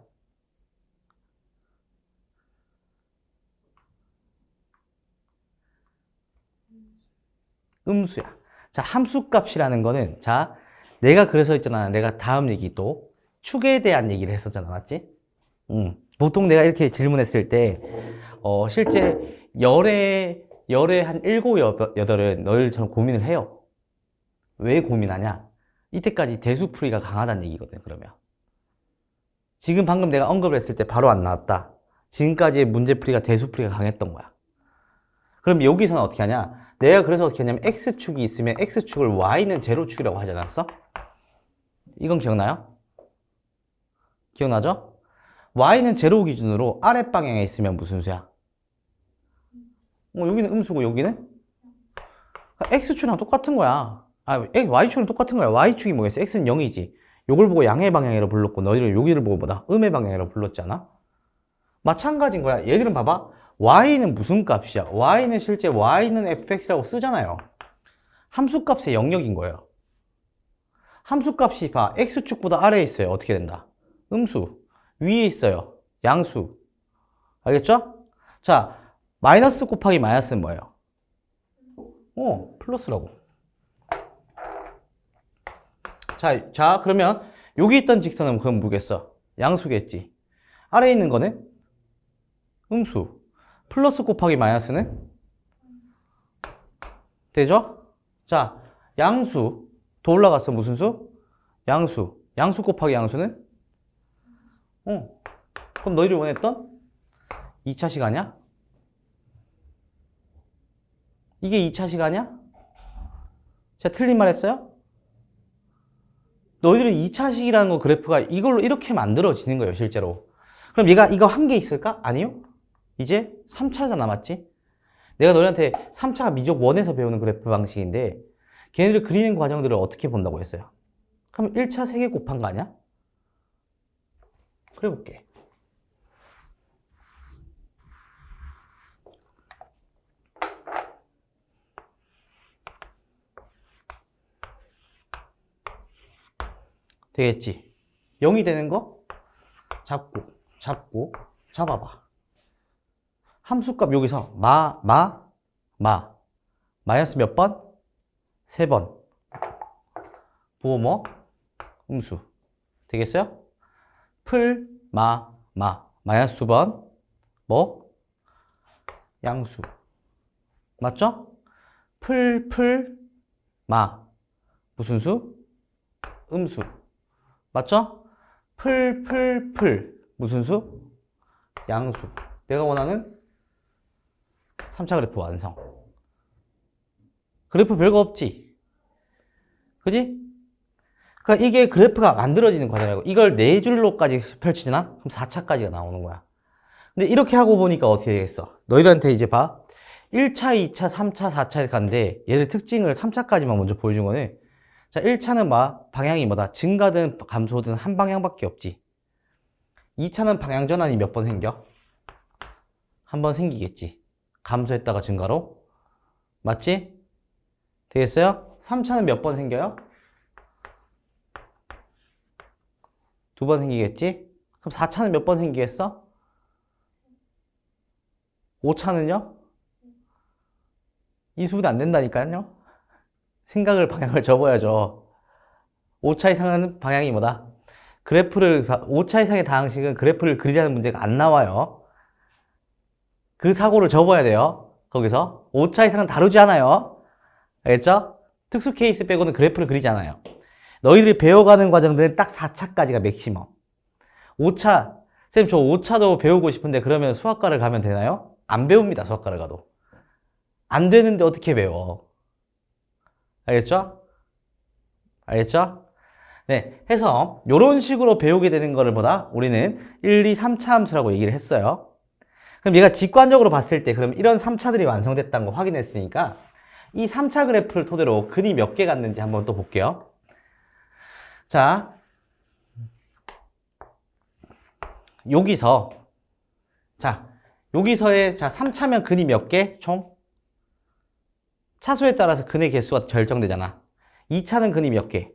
음수야. 자, 함수값이라는 거는, 자, 내가 그래서 했잖아. 내가 다음 얘기 또 축에 대한 얘기를 했었잖아. 맞지? 보통 내가 이렇게 질문했을 때, 실제 열의 한 7, 8은 너희들처럼 고민을 해요. 왜 고민하냐? 이때까지 대수풀이가 강하다는 얘기거든, 그러면. 지금 방금 내가 언급을 했을 때 바로 안 나왔다. 지금까지의 문제풀이가 대수풀이가 강했던 거야. 그럼 여기서는 어떻게 하냐? 내가 그래서 어떻게 하냐면 X축이 있으면 X축을 Y는 제로축이라고 하지 않았어? 이건 기억나요? 기억나죠? Y는 제로 기준으로 아랫방향에 있으면 무슨 수야? 여기는 음수고 여기는? X축이랑 똑같은 거야. Y축이랑 똑같은 거야. Y축이 뭐겠어? X는 0이지. 요걸 보고 양의 방향이라고 불렀고 너희들은 여기를 보고 뭐다? 음의 방향이라고 불렀잖아. 마찬가지인 거야. 얘들은 봐봐. Y는 무슨 값이야? Y는 실제 Y는 fx라고 쓰잖아요. 함수값의 영역인 거예요. 함수값이 봐. X축보다 아래에 있어요. 어떻게 된다? 음수. 위에 있어요. 양수. 알겠죠? 자, 마이너스 곱하기 마이너스는 뭐예요? 플러스라고. 자, 그러면 여기 있던 직선은 그럼 뭐겠어? 양수겠지. 아래에 있는 거는 음수. 플러스 곱하기 마이너스는 되죠? 자, 양수. 더 올라갔어. 무슨 수? 양수. 양수 곱하기 양수는? 그럼 너희들이 원했던 2차 시간이야? 이게 2차 시간이야? 제가 틀린 말 했어요? 너희들은 2차식이라는 거 그래프가 이걸로 이렇게 만들어지는 거예요, 실제로. 그럼 얘가 이거 한 개 있을까? 아니요? 이제 3차가 남았지? 내가 너희한테 3차가 미적 1에서 배우는 그래프 방식인데 걔네들 그리는 과정들을 어떻게 본다고 했어요? 그럼 1차 3개 곱한 거 아니야? 그래 볼게. 되겠지? 0이 되는 거 잡아봐. 함수값 여기서 마이너스 몇 번? 3번. 부호 뭐? 음수. 되겠어요? 마이너스 2번. 뭐? 양수. 맞죠? 무슨 수? 음수. 맞죠? 무슨 수? 양수. 내가 원하는 3차 그래프 완성. 그래프 별거 없지? 그지? 그러니까 이게 그래프가 만들어지는 과정이고 이걸 4줄로까지 펼치잖아? 그럼 4차까지가 나오는 거야. 근데 이렇게 하고 보니까 어떻게 되겠어? 너희들한테 이제 봐. 1차, 2차, 3차, 4차 이렇게 하는데 얘들 특징을 3차까지만 먼저 보여준 거는 자, 1차는 방향이 뭐다? 증가든 감소든 한 방향밖에 없지. 2차는 방향 전환이 몇 번 생겨? 한 번 생기겠지. 감소했다가 증가로. 맞지? 되겠어요? 3차는 몇 번 생겨요? 2번 생기겠지? 그럼 4차는 몇 번 생기겠어? 5차는요? 이수분이 안 된다니까요? 방향을 접어야죠. 5차 이상은 방향이 뭐다? 5차 이상의 다항식은 그래프를 그리자는 문제가 안 나와요. 그 사고를 접어야 돼요. 거기서. 5차 이상은 다루지 않아요. 알겠죠? 특수 케이스 빼고는 그래프를 그리지 않아요. 너희들이 배워가는 과정들은 딱 4차까지가 맥시멈. 5차, 쌤 저 5차도 배우고 싶은데 그러면 수학과를 가면 되나요? 안 배웁니다, 수학과를 가도. 안 되는데 어떻게 배워? 알겠죠? 알겠죠? 네, 해서 이런 식으로 배우게 되는 거를 우리는 1, 2, 3차 함수라고 얘기를 했어요. 그럼 얘가 직관적으로 봤을 때 그럼 이런 3차들이 완성됐다는 거 확인했으니까 이 3차 그래프를 토대로 근이 몇 개 갔는지 한번 또 볼게요. 자, 여기서의 3차면 근이 몇 개? 총? 차수에 따라서 근의 개수가 결정되잖아. 2차는 근이 몇 개?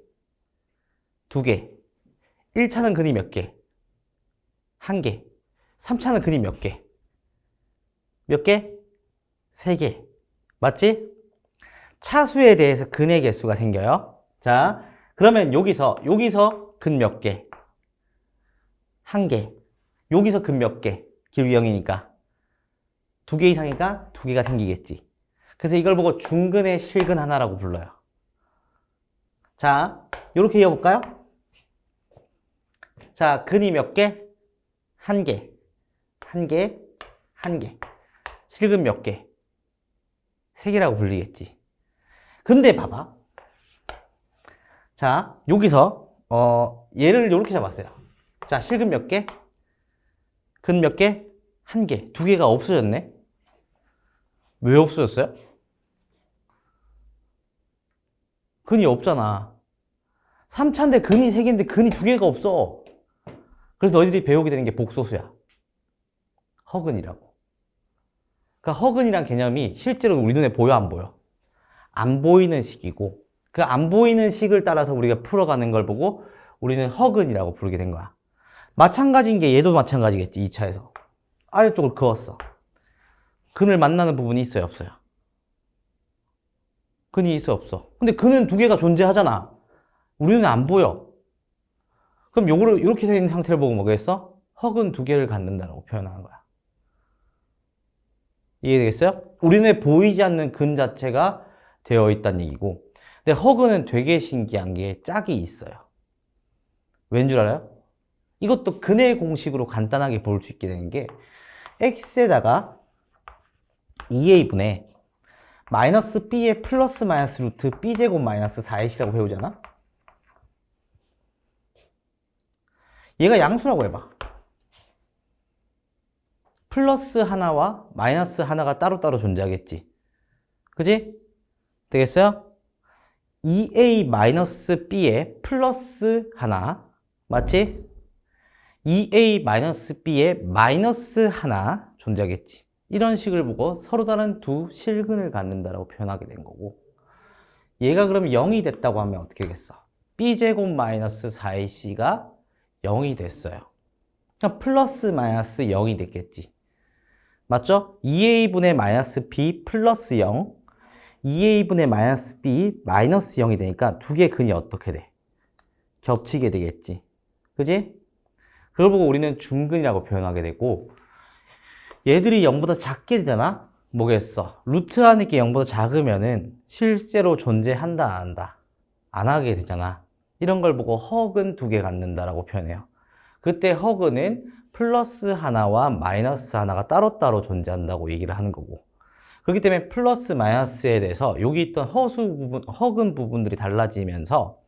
2개. 1차는 근이 몇 개? 1개. 3차는 근이 몇 개? 몇 개? 3개. 맞지? 차수에 대해서 근의 개수가 생겨요. 자, 그러면 여기서 근 몇 개? 1개. 여기서 근 몇 개? 기울기 0이니까 2개 이상이니까 2개가 생기겠지. 그래서 이걸 보고 중근의 실근 하나라고 불러요. 자, 이렇게 이어볼까요? 자, 근이 몇 개? 1개. 1개, 1개. 실근 몇 개? 3개라고 불리겠지. 근데 봐봐. 자, 여기서 얘를 이렇게 잡았어요. 자, 실근 몇 개? 근 몇 개? 1개. 2개가 없어졌네. 왜 없어졌어요? 근이 없잖아. 3차인데 근이 3개인데 근이 2개가 없어. 그래서 너희들이 배우게 되는 게 복소수야. 허근이라고. 그러니까 허근이란 개념이 실제로 우리 눈에 보여, 안 보여? 안 보이는 식이고, 그 안 보이는 식을 따라서 우리가 풀어가는 걸 보고 우리는 허근이라고 부르게 된 거야. 마찬가지인 게 얘도 마찬가지겠지. 2차에서 아래쪽을 그었어. 근을 만나는 부분이 있어요, 없어요? 근이 있어, 없어? 근데 근은 2개가 존재하잖아. 우리 눈에 안 보여. 그럼 요거를 이렇게 된 상태를 보고 뭐겠어? 허근 2개를 갖는다라고 표현하는 거야. 이해되겠어요? 우리 눈에 보이지 않는 근 자체가 되어 있다는 얘기고, 근데 허근은 되게 신기한 게 짝이 있어요. 왠 줄 알아요? 이것도 근의 공식으로 간단하게 볼 수 있게 되는 게 x에다가 2a분의 마이너스 b의 플러스 마이너스 루트 b제곱 마이너스 4ac라고 배우잖아? 얘가 양수라고 해봐. 플러스 하나와 마이너스 하나가 따로따로 존재하겠지. 그지? 되겠어요? 2a-b의 플러스 하나 맞지? 2a-b의 마이너스 하나 존재하겠지. 이런 식을 보고 서로 다른 두 실근을 갖는다라고 표현하게 된 거고, 얘가 그럼 0이 됐다고 하면 어떻게 되겠어? b제곱 마이너스 4ac가 0이 됐어요. 그럼 플러스 마이너스 0이 됐겠지. 맞죠? 2a분의 마이너스 b 플러스 0, 2a분의 마이너스 b 마이너스 0이 되니까 두 개의 근이 어떻게 돼? 겹치게 되겠지. 그지? 그걸 보고 우리는 중근이라고 표현하게 되고, 얘들이 0보다 작게 되잖아? 뭐겠어? 루트 안에 게 0보다 작으면은 실제로 존재한다, 안 한다? 안 하게 되잖아. 이런 걸 보고 허근 2개 갖는다라고 표현해요. 그때 허근은 플러스 하나와 마이너스 하나가 따로따로 존재한다고 얘기를 하는 거고, 그렇기 때문에 플러스 마이너스에 대해서 여기 있던 허근 부분들이 달라지면서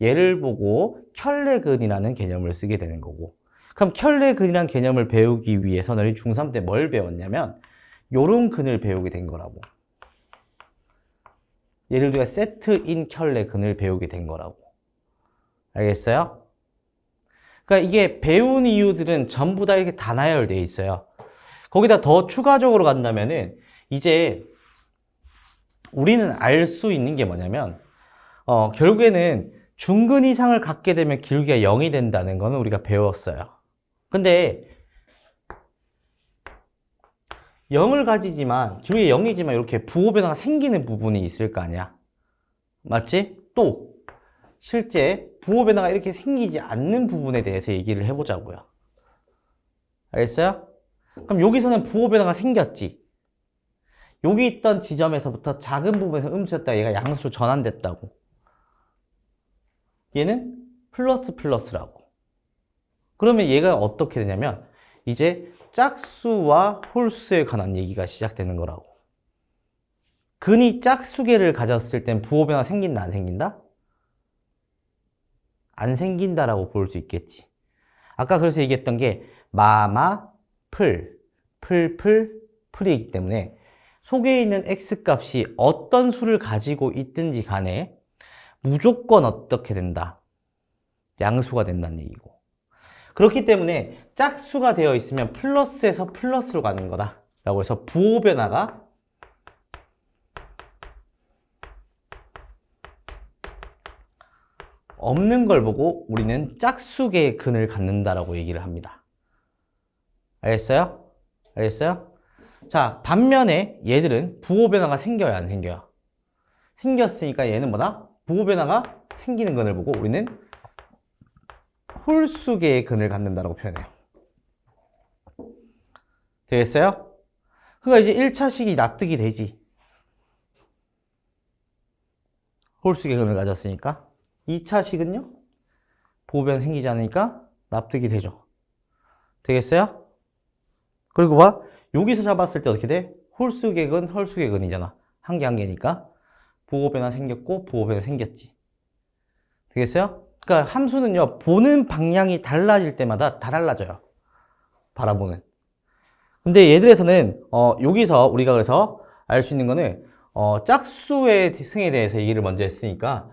얘를 보고 켤레근이라는 개념을 쓰게 되는 거고, 그럼 켤레근이라는 개념을 배우기 위해서 너희 중3 때 뭘 배웠냐면 요런 근을 배우게 된 거라고. 얘를 우리가 세트인 켤레근을 배우게 된 거라고. 알겠어요? 그러니까 이게 배운 이유들은 전부 다 이렇게 다 나열되어 있어요. 거기다 더 추가적으로 간다면은 이제 우리는 알 수 있는 게 뭐냐면 결국에는 중근 이상을 갖게 되면 기울기가 0이 된다는 거는 우리가 배웠어요. 근데 0을 가지지만 기울기가 0이지만 이렇게 부호 변화가 생기는 부분이 있을 거 아니야. 맞지? 또 실제 부호 변화가 이렇게 생기지 않는 부분에 대해서 얘기를 해보자고요. 알겠어요? 그럼 여기서는 부호 변화가 생겼지. 여기 있던 지점에서부터 작은 부분에서 음수였다가 얘가 양수로 전환됐다고. 얘는 플러스 플러스라고. 그러면 얘가 어떻게 되냐면 이제 짝수와 홀수에 관한 얘기가 시작되는 거라고. 근이 짝수개를 가졌을 땐 부호 변화 생긴다, 안 생긴다? 안 생긴다라고 볼 수 있겠지. 아까 그래서 얘기했던 게 풀이기 때문에 속에 있는 x값이 어떤 수를 가지고 있든지 간에 무조건 어떻게 된다? 양수가 된다는 얘기고. 그렇기 때문에 짝수가 되어 있으면 플러스에서 플러스로 가는 거다 라고 해서 부호 변화가 없는 걸 보고 우리는 짝수계의 근을 갖는다라고 얘기를 합니다. 알겠어요? 알겠어요? 자, 반면에 얘들은 부호 변화가 생겨요, 안 생겨요? 생겼으니까 얘는 뭐다? 부호 변화가 생기는 근을 보고 우리는 홀수계의 근을 갖는다라고 표현해요. 되겠어요? 그러니까 이제 1차식이 납득이 되지. 홀수계 근을 가졌으니까. 2차식은요? 부호 변화 생기지 않으니까 납득이 되죠. 되겠어요? 그리고 봐. 여기서 잡았을 때 어떻게 돼? 홀수계 근, 홀수계 근이잖아. 한 개 한 개니까. 부호 변화 생겼고 부호 변화 생겼지. 되겠어요? 그러니까 함수는요. 보는 방향이 달라질 때마다 다 달라져요. 바라보는. 근데 얘들에서는 여기서 우리가 그래서 알 수 있는 거는 짝수의 승에 대해서 얘기를 먼저 했으니까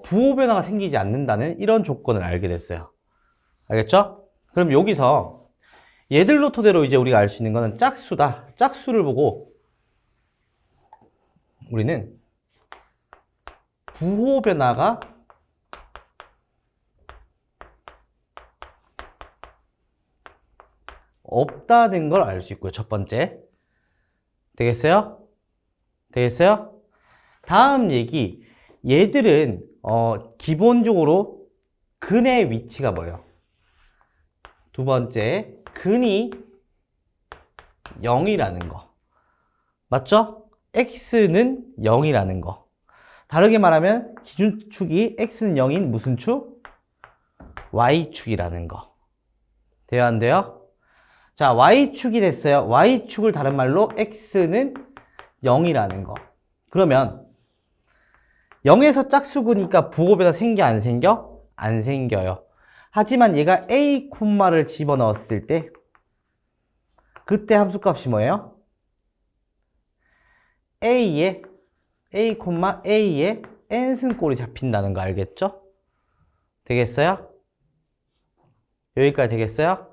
부호 변화가 생기지 않는다는 이런 조건을 알게 됐어요. 알겠죠? 그럼 여기서 얘들로 토대로 이제 우리가 알 수 있는 거는 짝수다. 짝수를 보고 우리는 부호 변화가 없다는 걸 알 수 있고요. 첫 번째. 되겠어요? 되겠어요? 다음 얘기. 얘들은 기본적으로 근의 위치가 뭐예요? 두 번째, 근이 0이라는 거. 맞죠? x는 0이라는 거. 다르게 말하면 기준축이 x는 0인 무슨 축? y축이라는 거. 돼요, 안 돼요? 자, y축이 됐어요. y축을 다른 말로 x는 0이라는 거. 그러면 0에서 짝수구니까 부호 변화 생겨, 안 생겨? 안 생겨요. 하지만 얘가 a 콤마를 집어넣었을 때 그때 함수값이 뭐예요? a, a에 n승꼴이 잡힌다는 거 알겠죠? 되겠어요? 여기까지 되겠어요?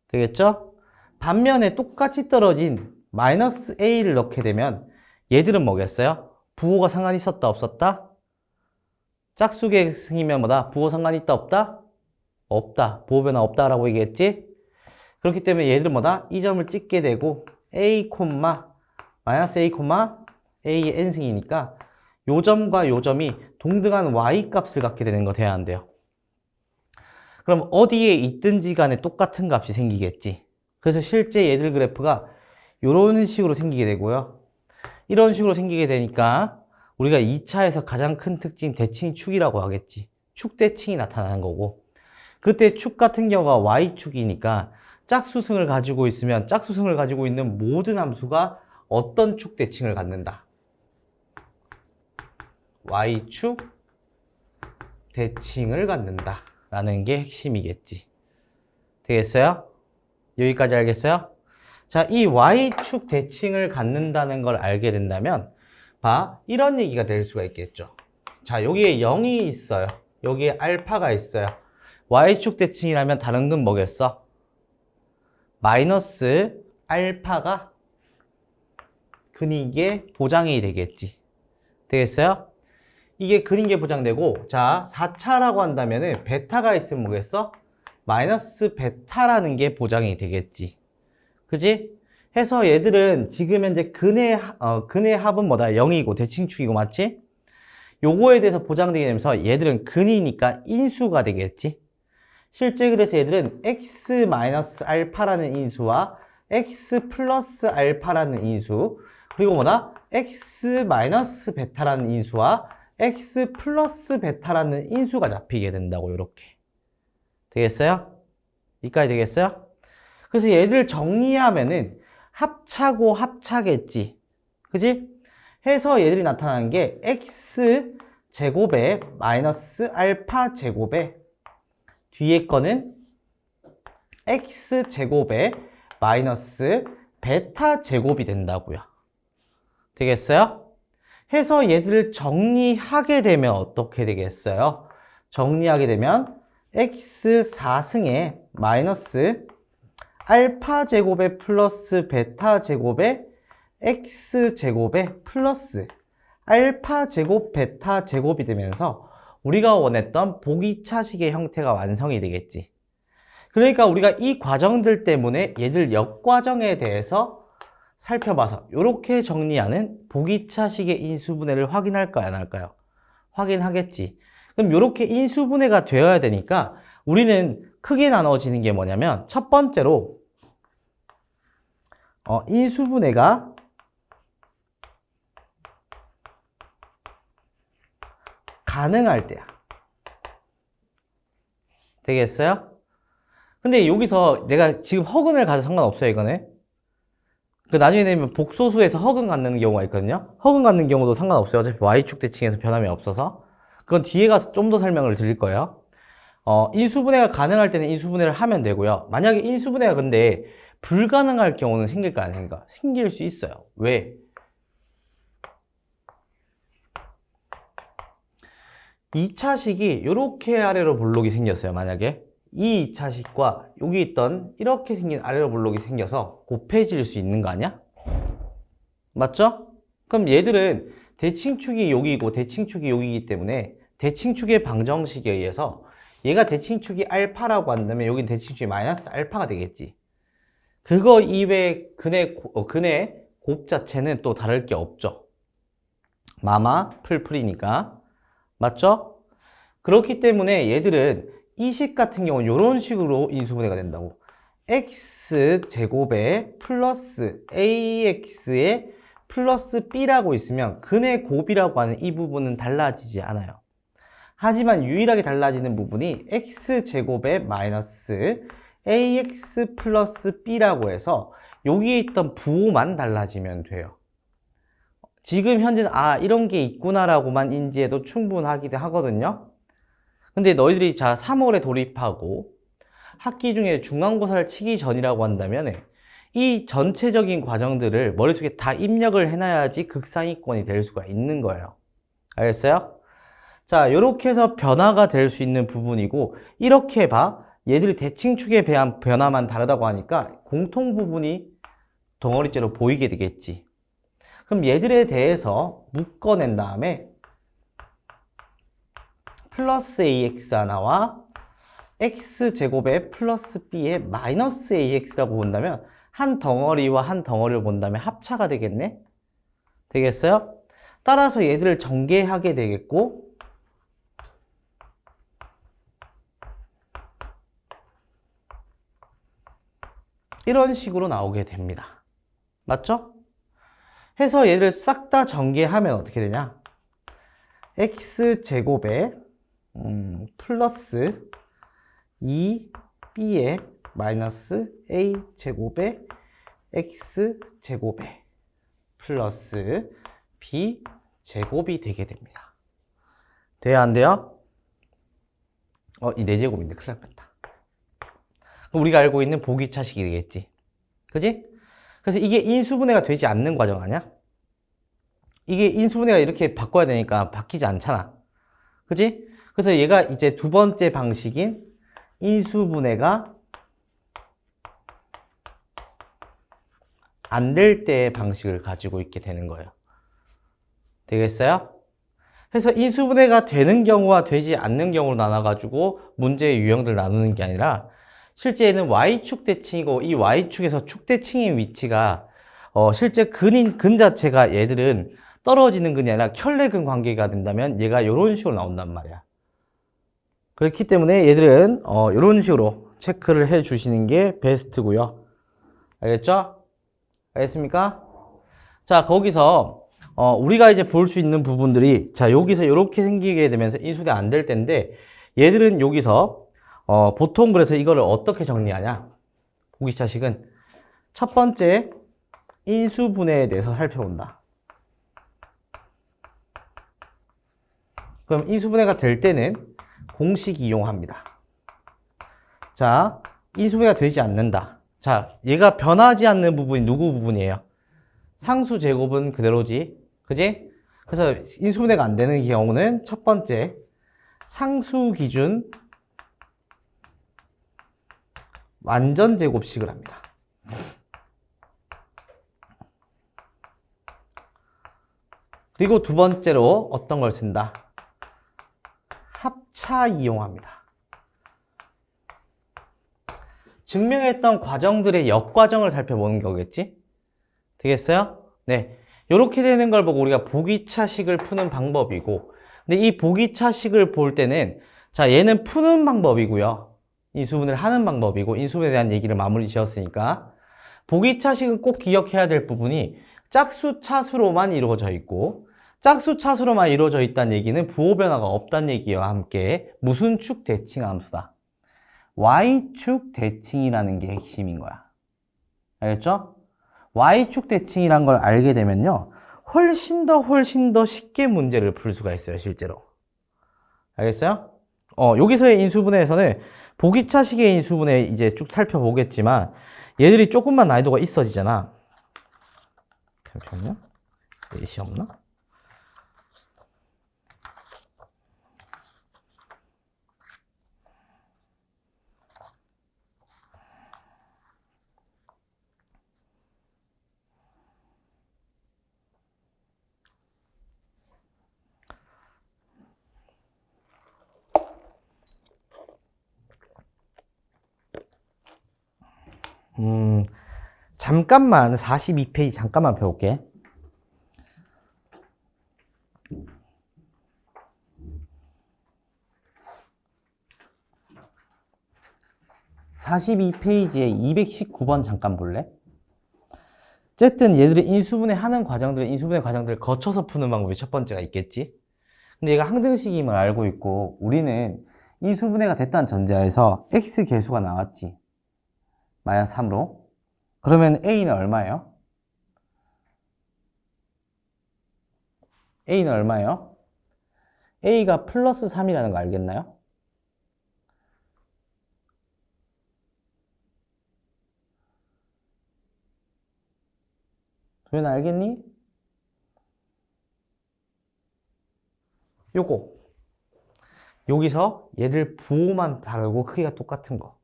되겠죠? 반면에 똑같이 떨어진 마이너스 a를 넣게 되면 얘들은 뭐겠어요? 부호가 상관이 있었다 없었다? 짝수계 승이면 뭐다? 부호 상관이 있다 없다? 없다. 부호 변화 없다라고 얘기했지? 그렇기 때문에 얘들은 뭐다? 이 점을 찍게 되고 a, 마이너스 a, a의 n승이니까 요 점과 요 점이 동등한 y 값을 갖게 되는 거 돼야 안 돼요. 그럼 어디에 있든지 간에 똑같은 값이 생기겠지. 그래서 실제 얘들 그래프가 이런 식으로 생기게 되고요. 이런 식으로 생기게 되니까 우리가 2차에서 가장 큰 특징 대칭 축이라고 하겠지. 축 대칭이 나타나는 거고 그때 축 같은 경우가 y축이니까 짝수승을 가지고 있으면 짝수승을 가지고 있는 모든 함수가 어떤 축 대칭을 갖는다? y축 대칭을 갖는다 라는 게 핵심이겠지. 되겠어요? 여기까지 알겠어요? 자, 이 y축 대칭을 갖는다는 걸 알게 된다면 봐, 이런 얘기가 될 수가 있겠죠. 자, 여기에 0이 있어요. 여기에 알파가 있어요. y축 대칭이라면 다른 건 뭐겠어? 마이너스 알파가 근이게 보장이 되겠지. 되겠어요? 이게 근이게 보장되고 자 4차라고 한다면은 베타가 있으면 뭐겠어? 마이너스 베타라는 게 보장이 되겠지. 그지? 해서 얘들은 지금 현재 근의 합은 뭐다? 0이고 대칭축이고 맞지? 요거에 대해서 보장되게 되면서 얘들은 근이니까 인수가 되겠지. 실제 그래서 얘들은 x 마이너스 알파라는 인수와 x 플러스 알파라는 인수 그리고 뭐다? x 마이너스 베타라는 인수와 x 플러스 베타라는 인수가 잡히게 된다고 이렇게 되겠어요? 여기까지 되겠어요? 그래서 얘들 정리하면은 합차고 합차겠지 그지? 해서 얘들이 나타나는 게 x 제곱에 마이너스 알파 제곱에 뒤에 거는 x 제곱에 마이너스 베타 제곱이 된다고요. 되겠어요? 해서 얘들을 정리하게 되면 어떻게 되겠어요? 정리하게 되면 x 4승에 마이너스 알파 제곱에 플러스 베타 제곱에 x 제곱에 플러스 알파 제곱 베타 제곱이 되면서 우리가 원했던 보기차식의 형태가 완성이 되겠지. 그러니까 우리가 이 과정들 때문에 얘들 역과정에 대해서 살펴봐서 이렇게 정리하는 보기차식의 인수분해를 확인할까요, 안 할까요? 확인하겠지. 그럼 이렇게 인수분해가 되어야 되니까 우리는 크게 나눠지는 게 뭐냐면 첫 번째로 인수분해가 가능할 때야. 되겠어요? 근데 여기서 내가 지금 허근을 가도 상관없어요, 이거는. 그 나중에 되면 복소수에서 허근 갖는 경우가 있거든요. 허근 갖는 경우도 상관없어요. 어차피 y축 대칭에서 변함이 없어서. 그건 뒤에 가서 좀 더 설명을 드릴 거예요. 인수분해가 가능할 때는 인수분해를 하면 되고요. 만약에 인수분해가 근데 불가능할 경우는 생길까 안 생길까? 생길 수 있어요. 왜? 2차식이 이렇게 아래로 볼록이 생겼어요. 만약에 이 2차식과 여기 있던 이렇게 생긴 아래로 볼록이 생겨서 곱해질 수 있는 거 아니야? 맞죠? 그럼 얘들은 대칭축이 여기고 대칭축이 여기이기 때문에 대칭축의 방정식에 의해서 얘가 대칭축이 알파라고 한다면 여긴 대칭축이 마이너스 알파가 되겠지. 그거 이외에 근의 곱 자체는 또 다를 게 없죠. 마마 풀풀이니까. 맞죠? 그렇기 때문에 얘들은 이 식 같은 경우는 이런 식으로 인수분해가 된다고. x제곱에 플러스 ax에 플러스 b라고 있으면 근의 곱이라고 하는 이 부분은 달라지지 않아요. 하지만 유일하게 달라지는 부분이 x제곱에 마이너스 ax 플러스 b라고 해서 여기에 있던 부호만 달라지면 돼요. 지금 현재는 이런 게 있구나라고만 인지해도 충분하기도 하거든요. 근데 너희들이 3월에 돌입하고 학기 중에 중간고사를 치기 전이라고 한다면 이 전체적인 과정들을 머릿속에 다 입력을 해놔야지 극상위권이 될 수가 있는 거예요. 알겠어요? 자, 이렇게 해서 변화가 될 수 있는 부분이고, 이렇게 봐. 얘들이 대칭축의 변화만 다르다고 하니까 공통 부분이 덩어리째로 보이게 되겠지. 그럼 얘들에 대해서 묶어낸 다음에 플러스 ax 하나와 x제곱에 플러스 b에 마이너스 ax라고 본다면 한 덩어리와 한 덩어리를 본다면 합차가 되겠네? 되겠어요? 따라서 얘들을 전개하게 되겠고, 이런 식으로 나오게 됩니다. 맞죠? 해서 얘들을 싹 다 전개하면 어떻게 되냐? x제곱에 플러스 2b에 마이너스 a제곱에 x제곱에 플러스 b제곱이 되게 됩니다. 돼요, 안 돼요? 이 4제곱인데 큰일 날 뻔했다. 그럼 우리가 알고 있는 보기차식이 되겠지. 그지? 그래서 이게 인수분해가 되지 않는 과정 아니야? 이게 인수분해가 이렇게 바꿔야 되니까 바뀌지 않잖아. 그지? 그래서 얘가 이제 두 번째 방식인 인수분해가 안 될 때의 방식을 가지고 있게 되는 거예요. 되겠어요? 그래서 인수분해가 되는 경우와 되지 않는 경우로 나눠가지고 문제의 유형들 나누는 게 아니라 실제는 y축 대칭이고 이 y축에서 축대칭인 위치가 실제 근 자체가 얘들은 떨어지는 근이 아니라 켤레근 관계가 된다면 얘가 이런 식으로 나온단 말이야. 그렇기 때문에 얘들은 이런 식으로 체크를 해 주시는 게 베스트고요. 알겠죠? 알겠습니까? 자, 거기서 우리가 이제 볼 수 있는 부분들이 여기서 이렇게 생기게 되면서 인수분해 안 될 텐데 얘들은 여기서 보통 그래서 이거를 어떻게 정리하냐? 보기차식은 첫 번째 인수분해에 대해서 살펴본다. 그럼 인수분해가 될 때는 공식 이용합니다. 자, 인수분해가 되지 않는다. 자, 얘가 변하지 않는 부분이 누구 부분이에요? 상수 제곱은 그대로지. 그지? 그래서 인수분해가 안 되는 경우는 첫 번째 상수 기준 완전 제곱식을 합니다. 그리고 두 번째로 어떤 걸 쓴다? 합차 이용합니다. 증명했던 과정들의 역과정을 살펴보는 거겠지? 되겠어요? 네. 이렇게 되는 걸 보고 우리가 보기차식을 푸는 방법이고, 근데 이 보기차식을 볼 때는, 자, 얘는 푸는 방법이고요. 인수분해를 하는 방법이고, 인수분해에 대한 얘기를 마무리 지었으니까, 보기차식은 꼭 기억해야 될 부분이 짝수 차수로만 이루어져 있고, 짝수 차수로만 이루어져 있다는 얘기는 부호 변화가 없다는 얘기와 함께 무슨 축 대칭 함수다. Y축 대칭이라는 게 핵심인 거야. 알겠죠? Y축 대칭이란 걸 알게 되면요, 훨씬 더 쉽게 문제를 풀 수가 있어요, 실제로. 알겠어요? 여기서의 인수분해에서는 보기차식의 인수분해 이제 쭉 살펴보겠지만, 얘들이 조금만 난이도가 있어지잖아. 잠시만요. 예시 없나? 잠깐만 42페이지 잠깐만 배울게. (42페이지에) 219번 잠깐 볼래? 어쨌든 얘들이 인수분해 하는 과정들, 인수분해 과정들을 거쳐서 푸는 방법이 첫 번째가 있겠지. 근데 얘가 항등식임을 알고 있고, 우리는 인수분해가 됐다는 전제하에서 x 계수가 나왔지. 마이너스 3로. 그러면 a는 얼마예요? a는 얼마예요? a가 플러스 3이라는 거 알겠나요? 도현 알겠니? 요거. 여기서 얘들 부호만 다르고 크기가 똑같은 거.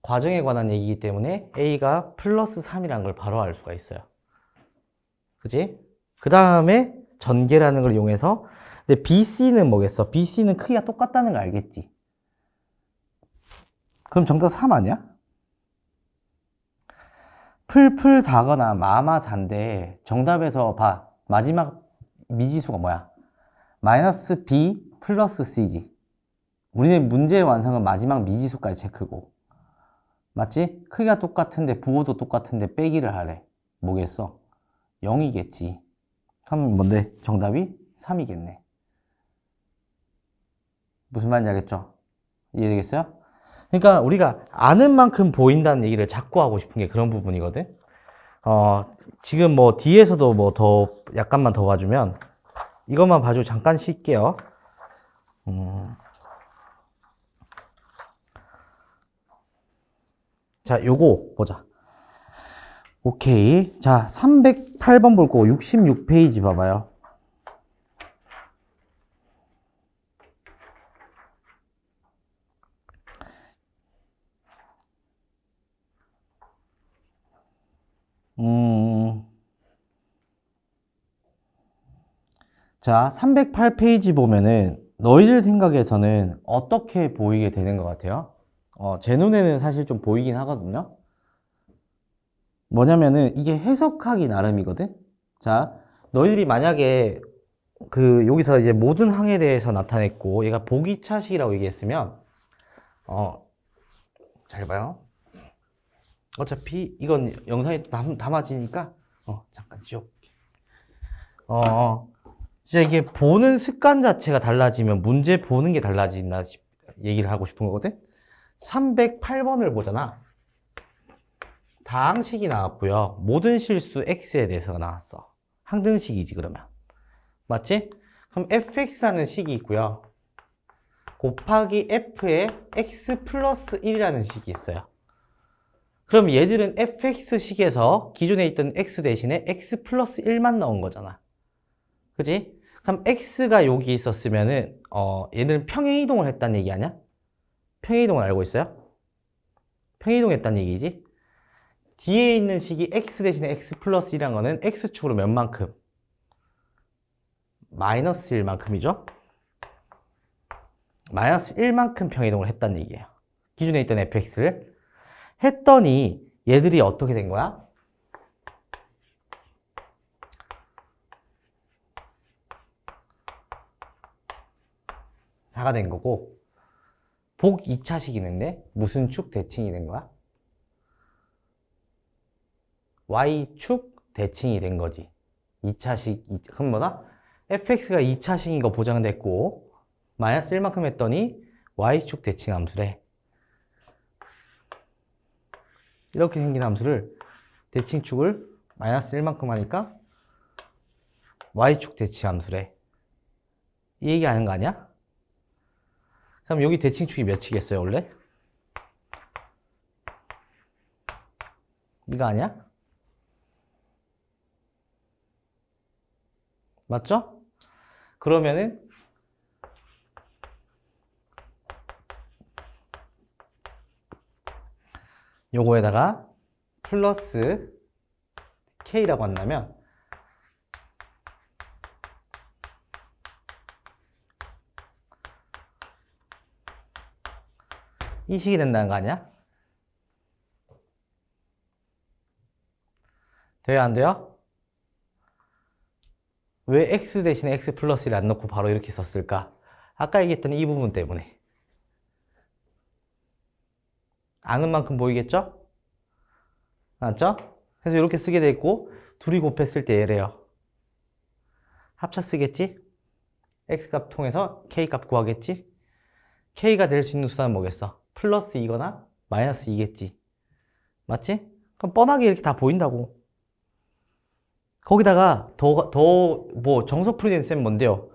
과정에 관한 얘기이기 때문에 a가 플러스 3이라는 걸 바로 알 수가 있어요. 그지? 그 다음에 전개라는 걸 이용해서, 근데 BC는 뭐겠어? BC는 크기가 똑같다는 거 알겠지? 그럼 정답 3 아니야? 풀풀 4거나 마마 4인데 정답에서 봐. 마지막 미지수가 뭐야? 마이너스 B 플러스 C지. 우리는 문제의 완성은 마지막 미지수까지 체크고. 맞지? 크기가 똑같은데 부호도 똑같은데 빼기를 하래. 뭐겠어? 0이겠지. 그럼 뭔데? 정답이 3이겠네. 무슨 말인지 알겠죠? 이해되겠어요? 그러니까 우리가 아는 만큼 보인다는 얘기를 자꾸 하고 싶은 게 그런 부분이거든. 지금 뭐 뒤에서도 뭐 더 약간만 더 봐주면, 이것만 봐주고 잠깐 쉴게요. 자, 요거 보자. 오케이. 자, 308번 볼 거고 66페이지 봐봐요. 자, 308페이지 보면은 너희들 생각에서는 어떻게 보이게 되는 것 같아요? 제 눈에는 사실 좀 보이긴 하거든요. 뭐냐면은 이게 해석하기 나름이거든. 자, 너희들이 만약에 여기서 이제 모든 항에 대해서 나타냈고 얘가 보기차식이라고 얘기했으면, 잘 봐요. 어차피 이건 영상에 담아지니까 잠깐 지워볼게. 진짜 이게 보는 습관 자체가 달라지면 문제 보는 게 달라진다 얘기를 하고 싶은 거거든. 308번을 보잖아. 다항식이 나왔고요. 모든 실수 x에 대해서가 나왔어. 항등식이지 그러면. 맞지? 그럼 fx라는 식이 있고요. 곱하기 f에 x 플러스 1이라는 식이 있어요. 그럼 얘들은 fx식에서 기존에 있던 x 대신에 x 플러스 1만 넣은 거잖아. 그지? 그럼 x가 여기 있었으면은 얘들은 평행이동을 했다는 얘기 아니야? 평행이동을 알고 있어요? 평행이동했다는 얘기지? 뒤에 있는 식이 x 대신에 x 플러스 1이란 거는 x축으로 몇 만큼? 마이너스 1만큼이죠? 마이너스 1만큼 평행이동을 했다는 얘기예요. 기존에 있던 fx를. 했더니 얘들이 어떻게 된 거야? 사가 된 거고, 복 2차식이는데 무슨 축 대칭이 된 거야? Y축 대칭이 된 거지. 2차식, 그럼 뭐다? fx가 2차식인 거 보장됐고, 마이너스 1만큼 했더니 Y축 대칭 함수래. 이렇게 생긴 함수를 대칭축을 마이너스 1만큼 하니까 Y축 대칭 함수래. 이 얘기 아는 거 아니야? 그럼 여기 대칭축이 몇이겠어요, 원래? 이거 아니야? 맞죠? 그러면은 요거에다가 플러스 K라고 한다면 이 식이 된다는 거 아니야? 돼요, 안 돼요? 왜 x 대신에 x 플러스를 안 넣고 바로 이렇게 썼을까? 아까 얘기했던 이 부분 때문에. 아는 만큼 보이겠죠? 맞죠? 그래서 이렇게 쓰게 돼 있고, 둘이 곱했을 때 얘래요. 합차 쓰겠지? x값 통해서 k값 구하겠지? k가 될 수 있는 수단은 뭐겠어? 플러스 2거나 마이너스 2겠지. 맞지? 그럼 뻔하게 이렇게 다 보인다고. 거기다가 뭐 정석풀이 된 셈 뭔데요?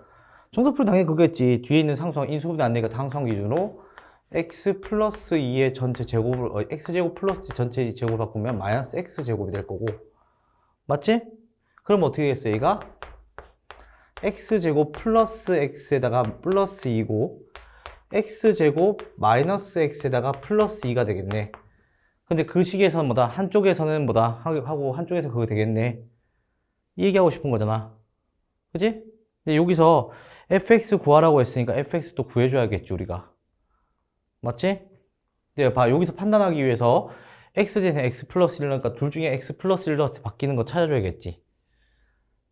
정석풀이 당연히 그거겠지. 뒤에 있는 상수항 인수분해 안 되니까 상수항 기준으로 x 플러스 2의 전체 제곱을 x제곱 플러스 전체 제곱을 바꾸면 마이너스 x제곱이 될 거고. 맞지? 그럼 어떻게 되겠어요? 얘가 x제곱 플러스 x에다가 플러스 2고 x제곱 마이너스 x에다가 플러스 2가 되겠네. 근데 그 식에서는 뭐다? 한쪽에서는 뭐다? 하고 한쪽에서 그거 되겠네. 이 얘기하고 싶은 거잖아. 그치? 근데 여기서 fx 구하라고 했으니까 fx도 구해줘야겠지, 우리가. 맞지? 근데 봐, 여기서 판단하기 위해서 x 대신 x 플러스 1이니까 둘 중에 x 플러스 1로 바뀌는 거 찾아줘야겠지.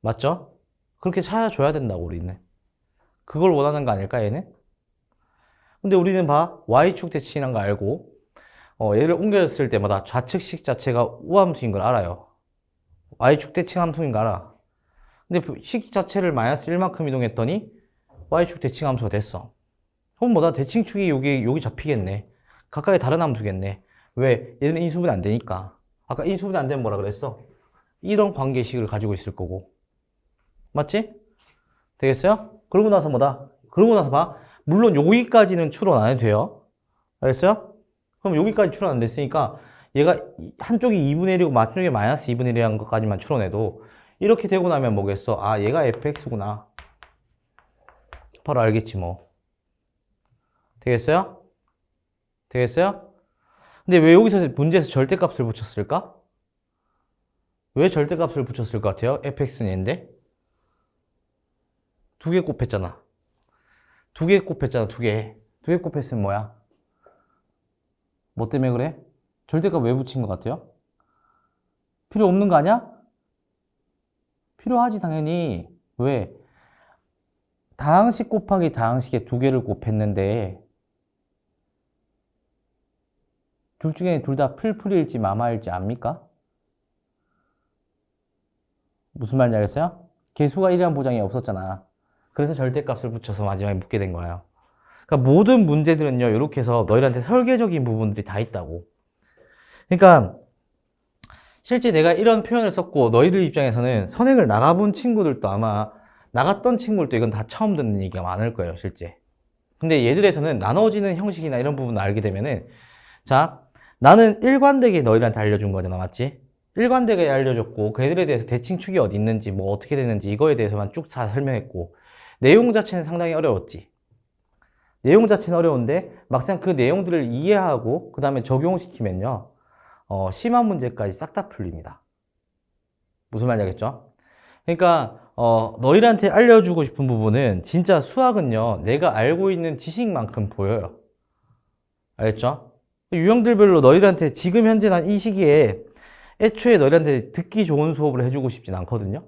맞죠? 그렇게 찾아줘야 된다고, 우리는. 그걸 원하는 거 아닐까, 얘는? 근데 우리는 봐, y축 대칭이란 거 알고, 얘를 옮겨졌을 때마다 좌측식 자체가 우함수인 걸 알아요. y축 대칭 함수인 거 알아. 근데 식 자체를 마이너스 1만큼 이동했더니 y축 대칭 함수가 됐어. 그럼 뭐다? 대칭축이 여기 잡히겠네. 각각의 다른 함수겠네. 왜? 얘는 인수분해 안 되니까. 아까 인수분해 안 되면 뭐라 그랬어? 이런 관계식을 가지고 있을 거고. 맞지? 되겠어요? 그러고 나서 뭐다? 그러고 나서 봐. 물론 여기까지는 추론 안 해도 돼요. 알겠어요? 그럼 여기까지 추론 안 됐으니까 얘가 한쪽이 2분의 1이고 맞쪽이 마이너스 2분의 1이라는 것까지만 추론해도 이렇게 되고 나면 뭐겠어? 아, 얘가 fx구나. 바로 알겠지 뭐. 되겠어요? 되겠어요? 근데 왜 여기서 문제에서 절대값을 붙였을까? 왜 절대값을 붙였을 것 같아요? fx는 얘인데 두 개 곱했잖아. 두 개 곱했잖아, 두 개. 두 개 곱했으면 뭐야? 뭐 때문에 그래? 절대값 왜 붙인 것 같아요? 필요 없는 거 아니야? 필요하지, 당연히. 왜? 다항식 곱하기 다항식에 두 개를 곱했는데 둘 중에 둘 다 풀풀이일지 마마일지 압니까? 무슨 말인지 알겠어요? 개수가 1이라는 보장이 없었잖아. 그래서 절대값을 붙여서 마지막에 묻게 된 거예요. 그러니까 모든 문제들은요, 이렇게 해서 너희한테 설계적인 부분들이 다 있다고. 그러니까 실제 내가 이런 표현을 썼고 너희들 입장에서는 선행을 나가본 친구들도 아마 나갔던 친구들도 이건 다 처음 듣는 얘기가 많을 거예요, 실제. 근데 얘들에서는 나눠지는 형식이나 이런 부분을 알게 되면은, 자, 나는 일관되게 너희들한테 알려준 거잖아, 맞지? 일관되게 알려줬고 그 애들에 대해서 대칭축이 어디 있는지 뭐 어떻게 되는지 이거에 대해서만 쭉 다 설명했고 내용 자체는 상당히 어려웠지. 내용 자체는 어려운데 막상 그 내용들을 이해하고 그 다음에 적용시키면요, 심한 문제까지 싹 다 풀립니다. 무슨 말인지 알겠죠? 그러니까 너희들한테 알려주고 싶은 부분은 진짜 수학은요, 내가 알고 있는 지식만큼 보여요. 알겠죠? 유형들별로 너희들한테 지금 현재 난 이 시기에 애초에 너희들한테 듣기 좋은 수업을 해주고 싶진 않거든요.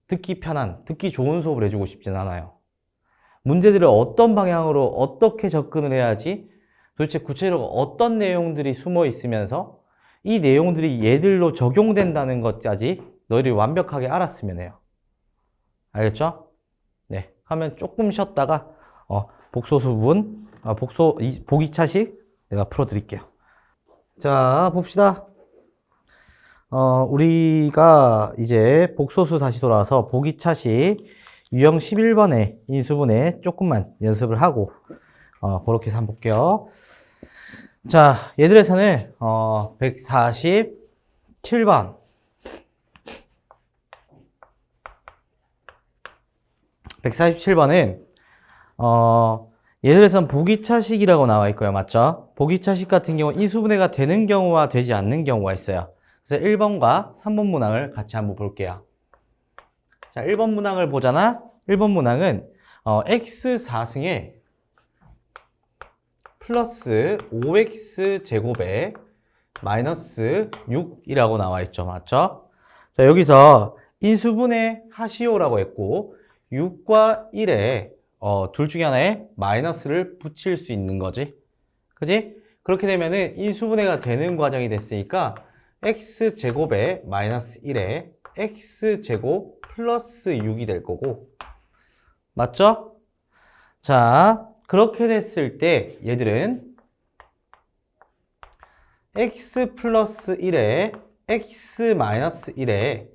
듣기 편한, 듣기 좋은 수업을 해주고 싶진 않아요. 문제들을 어떤 방향으로 어떻게 접근을 해야지 도대체 구체적으로 어떤 내용들이 숨어 있으면서 이 내용들이 얘들로 적용된다는 것까지 너희들이 완벽하게 알았으면 해요. 알겠죠? 네. 하면 조금 쉬었다가 복소수분, 보기 차식 내가 풀어드릴게요. 자, 봅시다. 우리가 이제 복소수 다시 돌아와서 보기 차식 유형 11번의 인수분해 조금만 연습을 하고 그렇게 해서 한번 볼게요. 자, 얘들에서는 147번 147번은 얘들에선 보기차식이라고 나와 있고요. 맞죠? 보기차식 같은 경우 인수분해가 되는 경우와 되지 않는 경우가 있어요. 그래서 1번과 3번 문항을 같이 한번 볼게요. 자, 1번 문항을 보잖아. 1번 문항은 x4승에 플러스 5x 제곱에 마이너스 6이라고 나와 있죠. 맞죠? 자, 여기서 인수분해 하시오라고 했고 6과 1에 둘 중에 하나에 마이너스를 붙일 수 있는 거지. 그지? 그렇게 되면은 인수분해가 되는 과정이 됐으니까 x제곱에 마이너스 1에 x제곱 플러스 6이 될 거고. 맞죠? 자, 그렇게 됐을 때 얘들은 x 플러스 1에 x 마이너스 1에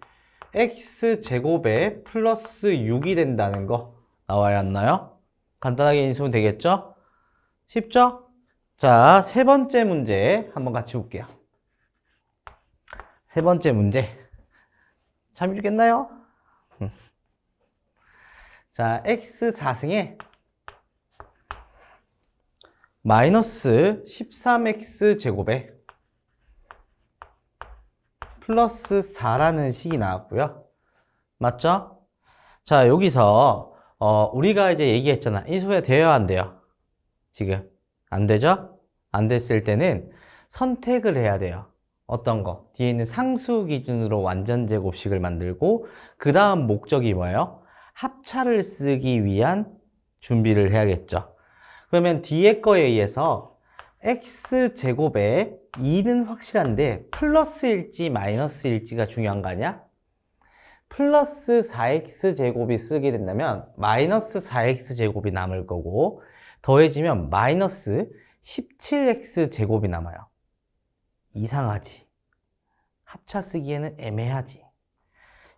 x제곱에 플러스 6이 된다는 거 나와야 하나요? 간단하게 인수분 되겠죠? 쉽죠? 자, 세 번째 문제 한번 같이 볼게요. 세 번째 문제. 참 읽겠나요? 자, x4승에 마이너스 13x 제곱에 플러스 4라는 식이 나왔고요. 맞죠? 자, 여기서 우리가 이제 얘기했잖아. 인수분해 돼요, 안 돼요? 지금 안 되죠? 안 됐을 때는 선택을 해야 돼요. 어떤 거? 뒤에 있는 상수 기준으로 완전 제곱식을 만들고 그 다음 목적이 뭐예요? 합차를 쓰기 위한 준비를 해야겠죠. 그러면 뒤에 거에 의해서 x제곱에 2는 확실한데 플러스일지 마이너스일지가 중요한 거 아니야? 플러스 4x제곱이 쓰게 된다면 마이너스 4x제곱이 남을 거고 더해지면 마이너스 17x제곱이 남아요. 이상하지? 합차 쓰기에는 애매하지?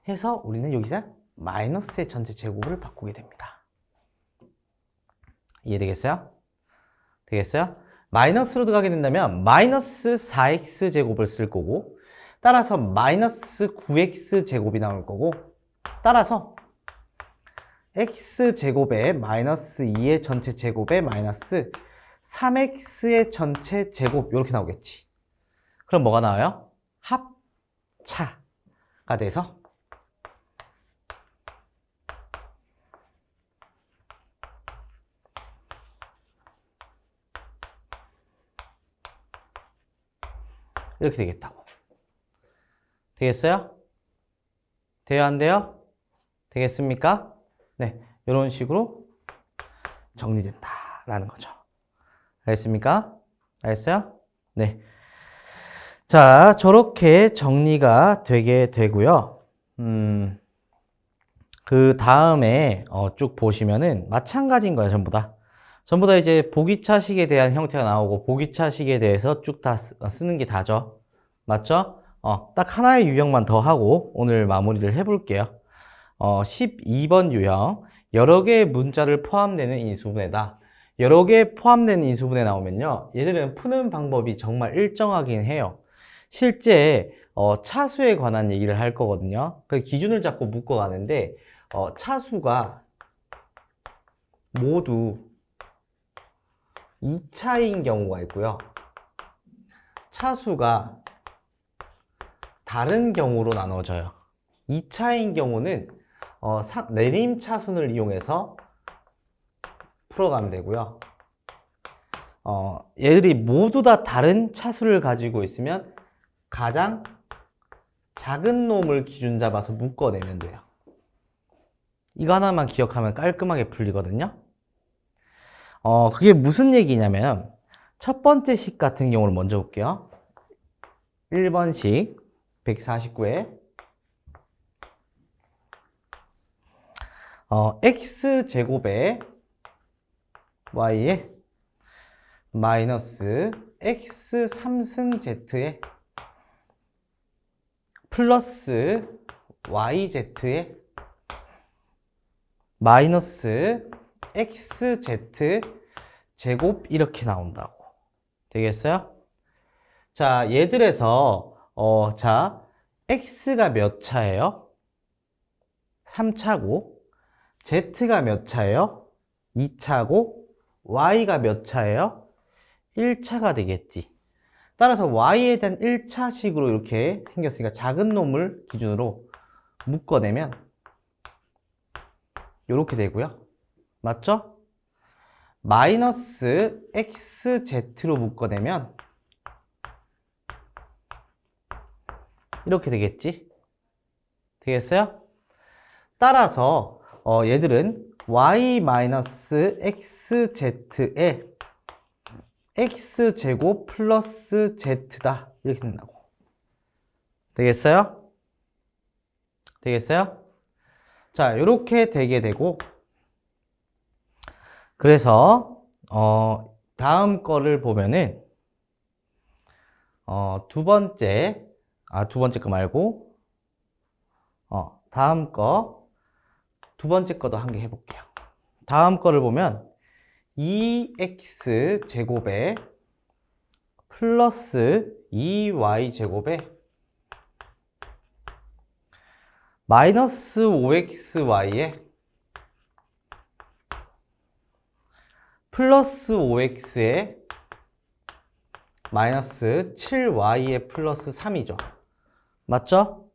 해서 우리는 여기서 마이너스의 전체 제곱을 바꾸게 됩니다. 이해되겠어요? 되겠어요? 마이너스로 들어가게 된다면 마이너스 4x제곱을 쓸 거고 따라서 마이너스 9x제곱이 나올 거고 따라서 x제곱에 마이너스 2의 전체 제곱에 마이너스 3x의 전체 제곱 이렇게 나오겠지. 그럼 뭐가 나와요? 합차가 돼서 이렇게 되겠다고. 되겠어요? 돼요, 안 돼요? 되겠습니까? 네, 이런 식으로 정리된다라는 거죠. 알겠습니까? 알겠어요? 네. 자, 저렇게 정리가 되게 되고요. 그 다음에 쭉 보시면은 마찬가지인 거예요, 전부 다. 전부 다 이제 보기차식에 대한 형태가 나오고 보기차식에 대해서 쭉 다 쓰는 게 다죠. 맞죠? 딱 하나의 유형만 더 하고 오늘 마무리를 해볼게요. 12번 유형. 여러 개의 문자를 포함되는 인수분해다. 여러 개 포함되는 인수분해 나오면요. 얘들은 푸는 방법이 정말 일정하긴 해요. 실제 차수에 관한 얘기를 할 거거든요. 그 기준을 잡고 묶어가는데 차수가 모두 2차인 경우가 있고요. 차수가 다른 경우로 나눠져요. 2차인 경우는 내림차순을 이용해서 풀어가면 되고요. 얘들이 모두 다 다른 차수를 가지고 있으면 가장 작은 놈을 기준 잡아서 묶어내면 돼요. 이거 하나만 기억하면 깔끔하게 풀리거든요. 그게 무슨 얘기냐면 첫 번째 식 같은 경우를 먼저 볼게요. 1번식 149에 x제곱에 y에 마이너스 x 3승 z에 플러스 yz에 마이너스 xz 제곱 이렇게 나온다고. 되겠어요? 자, 얘들에서 자, x가 몇 차예요? 3차고 z가 몇 차예요? 2차고 y가 몇 차예요? 1차가 되겠지. 따라서 y에 대한 1차식으로 이렇게 생겼으니까 작은 놈을 기준으로 묶어내면 이렇게 되고요. 맞죠? 마이너스 xz로 묶어내면 이렇게 되겠지? 되겠어요? 따라서 얘들은 y-xz에 x제곱 플러스 z다 이렇게 된다고. 되겠어요? 되겠어요? 자, 이렇게 되게 되고 그래서 다음 거를 보면은 두 번째 거 말고 다음 거 두 번째 거도 한 개 해볼게요. 다음 거를 보면 2x제곱에 플러스 2y제곱에 마이너스 5xy에 플러스 5x에 마이너스 7y에 플러스 3이죠. 맞죠?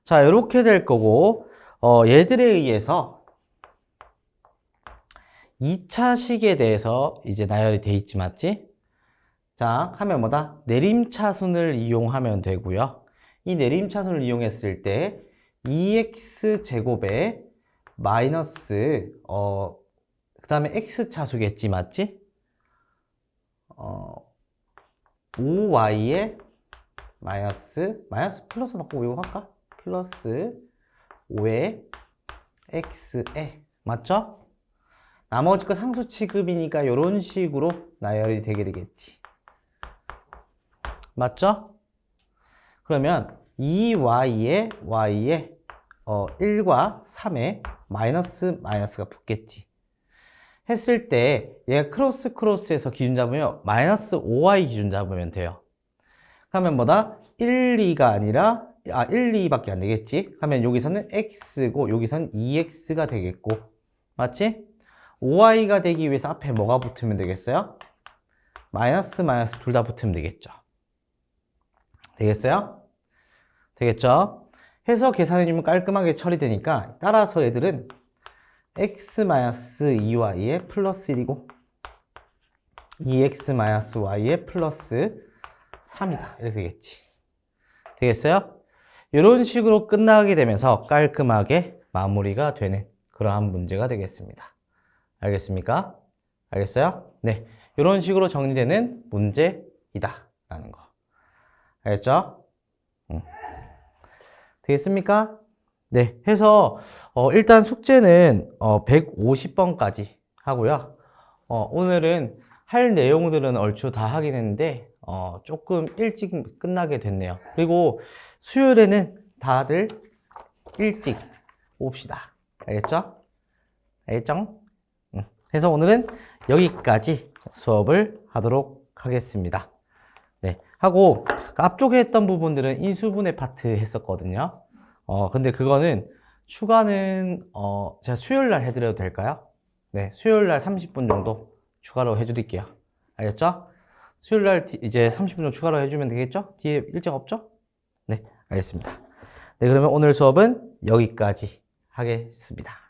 자, 이렇게 될 거고 얘들에 의해서 2차식에 대해서 이제 나열이 돼 있지, 맞지? 자, 하면 뭐다? 내림차순을 이용하면 되고요. 이 내림차순을 이용했을 때 2x제곱에 마이너스 그 다음에 x차수겠지, 맞지? 5y에 마이너스 플러스 바꾸고 이거 할까? 플러스 5에 x에 맞죠? 나머지 거 상수 취급이니까 이런 식으로 나열이 되게 되겠지. 맞죠? 그러면 2y에 1과 3에 마이너스가 붙겠지. 했을 때 얘가 크로스에서 기준 잡으면 마이너스 5y 기준 잡으면 돼요. 그러면 뭐다? 1, 2가 아니라 1, 2밖에 안 되겠지? 하면 여기서는 x고 여기서는 2x가 되겠고 맞지? 5y가 되기 위해서 앞에 뭐가 붙으면 되겠어요? 마이너스 둘 다 붙으면 되겠죠. 되겠어요? 되겠죠? 해서 계산해주면 깔끔하게 처리되니까 따라서 얘들은 x-2y에 플러스 1이고 2x-y에 플러스 3이다. 이렇게 되겠지. 되겠어요? 이런 식으로 끝나게 되면서 깔끔하게 마무리가 되는 그러한 문제가 되겠습니다. 알겠습니까? 알겠어요? 네. 이런 식으로 정리되는 문제이다. 라는 거. 알겠죠? 되겠습니까? 네. 해서, 일단 숙제는, 150번까지 하고요. 오늘은 할 내용들은 얼추 다 하긴 했는데, 조금 일찍 끝나게 됐네요. 그리고 수요일에는 다들 일찍 옵시다. 알겠죠? 알겠죠? 그래서 오늘은 여기까지 수업을 하도록 하겠습니다. 네. 하고, 앞쪽에 했던 부분들은 인수분해 파트 했었거든요. 근데 그거는 추가는, 제가 수요일 날 해드려도 될까요? 네. 수요일 날 30분 정도 추가로 해드릴게요. 알겠죠? 수요일 날 이제 30분 정도 추가로 해주면 되겠죠? 뒤에 일정 없죠? 네. 알겠습니다. 네. 그러면 오늘 수업은 여기까지 하겠습니다.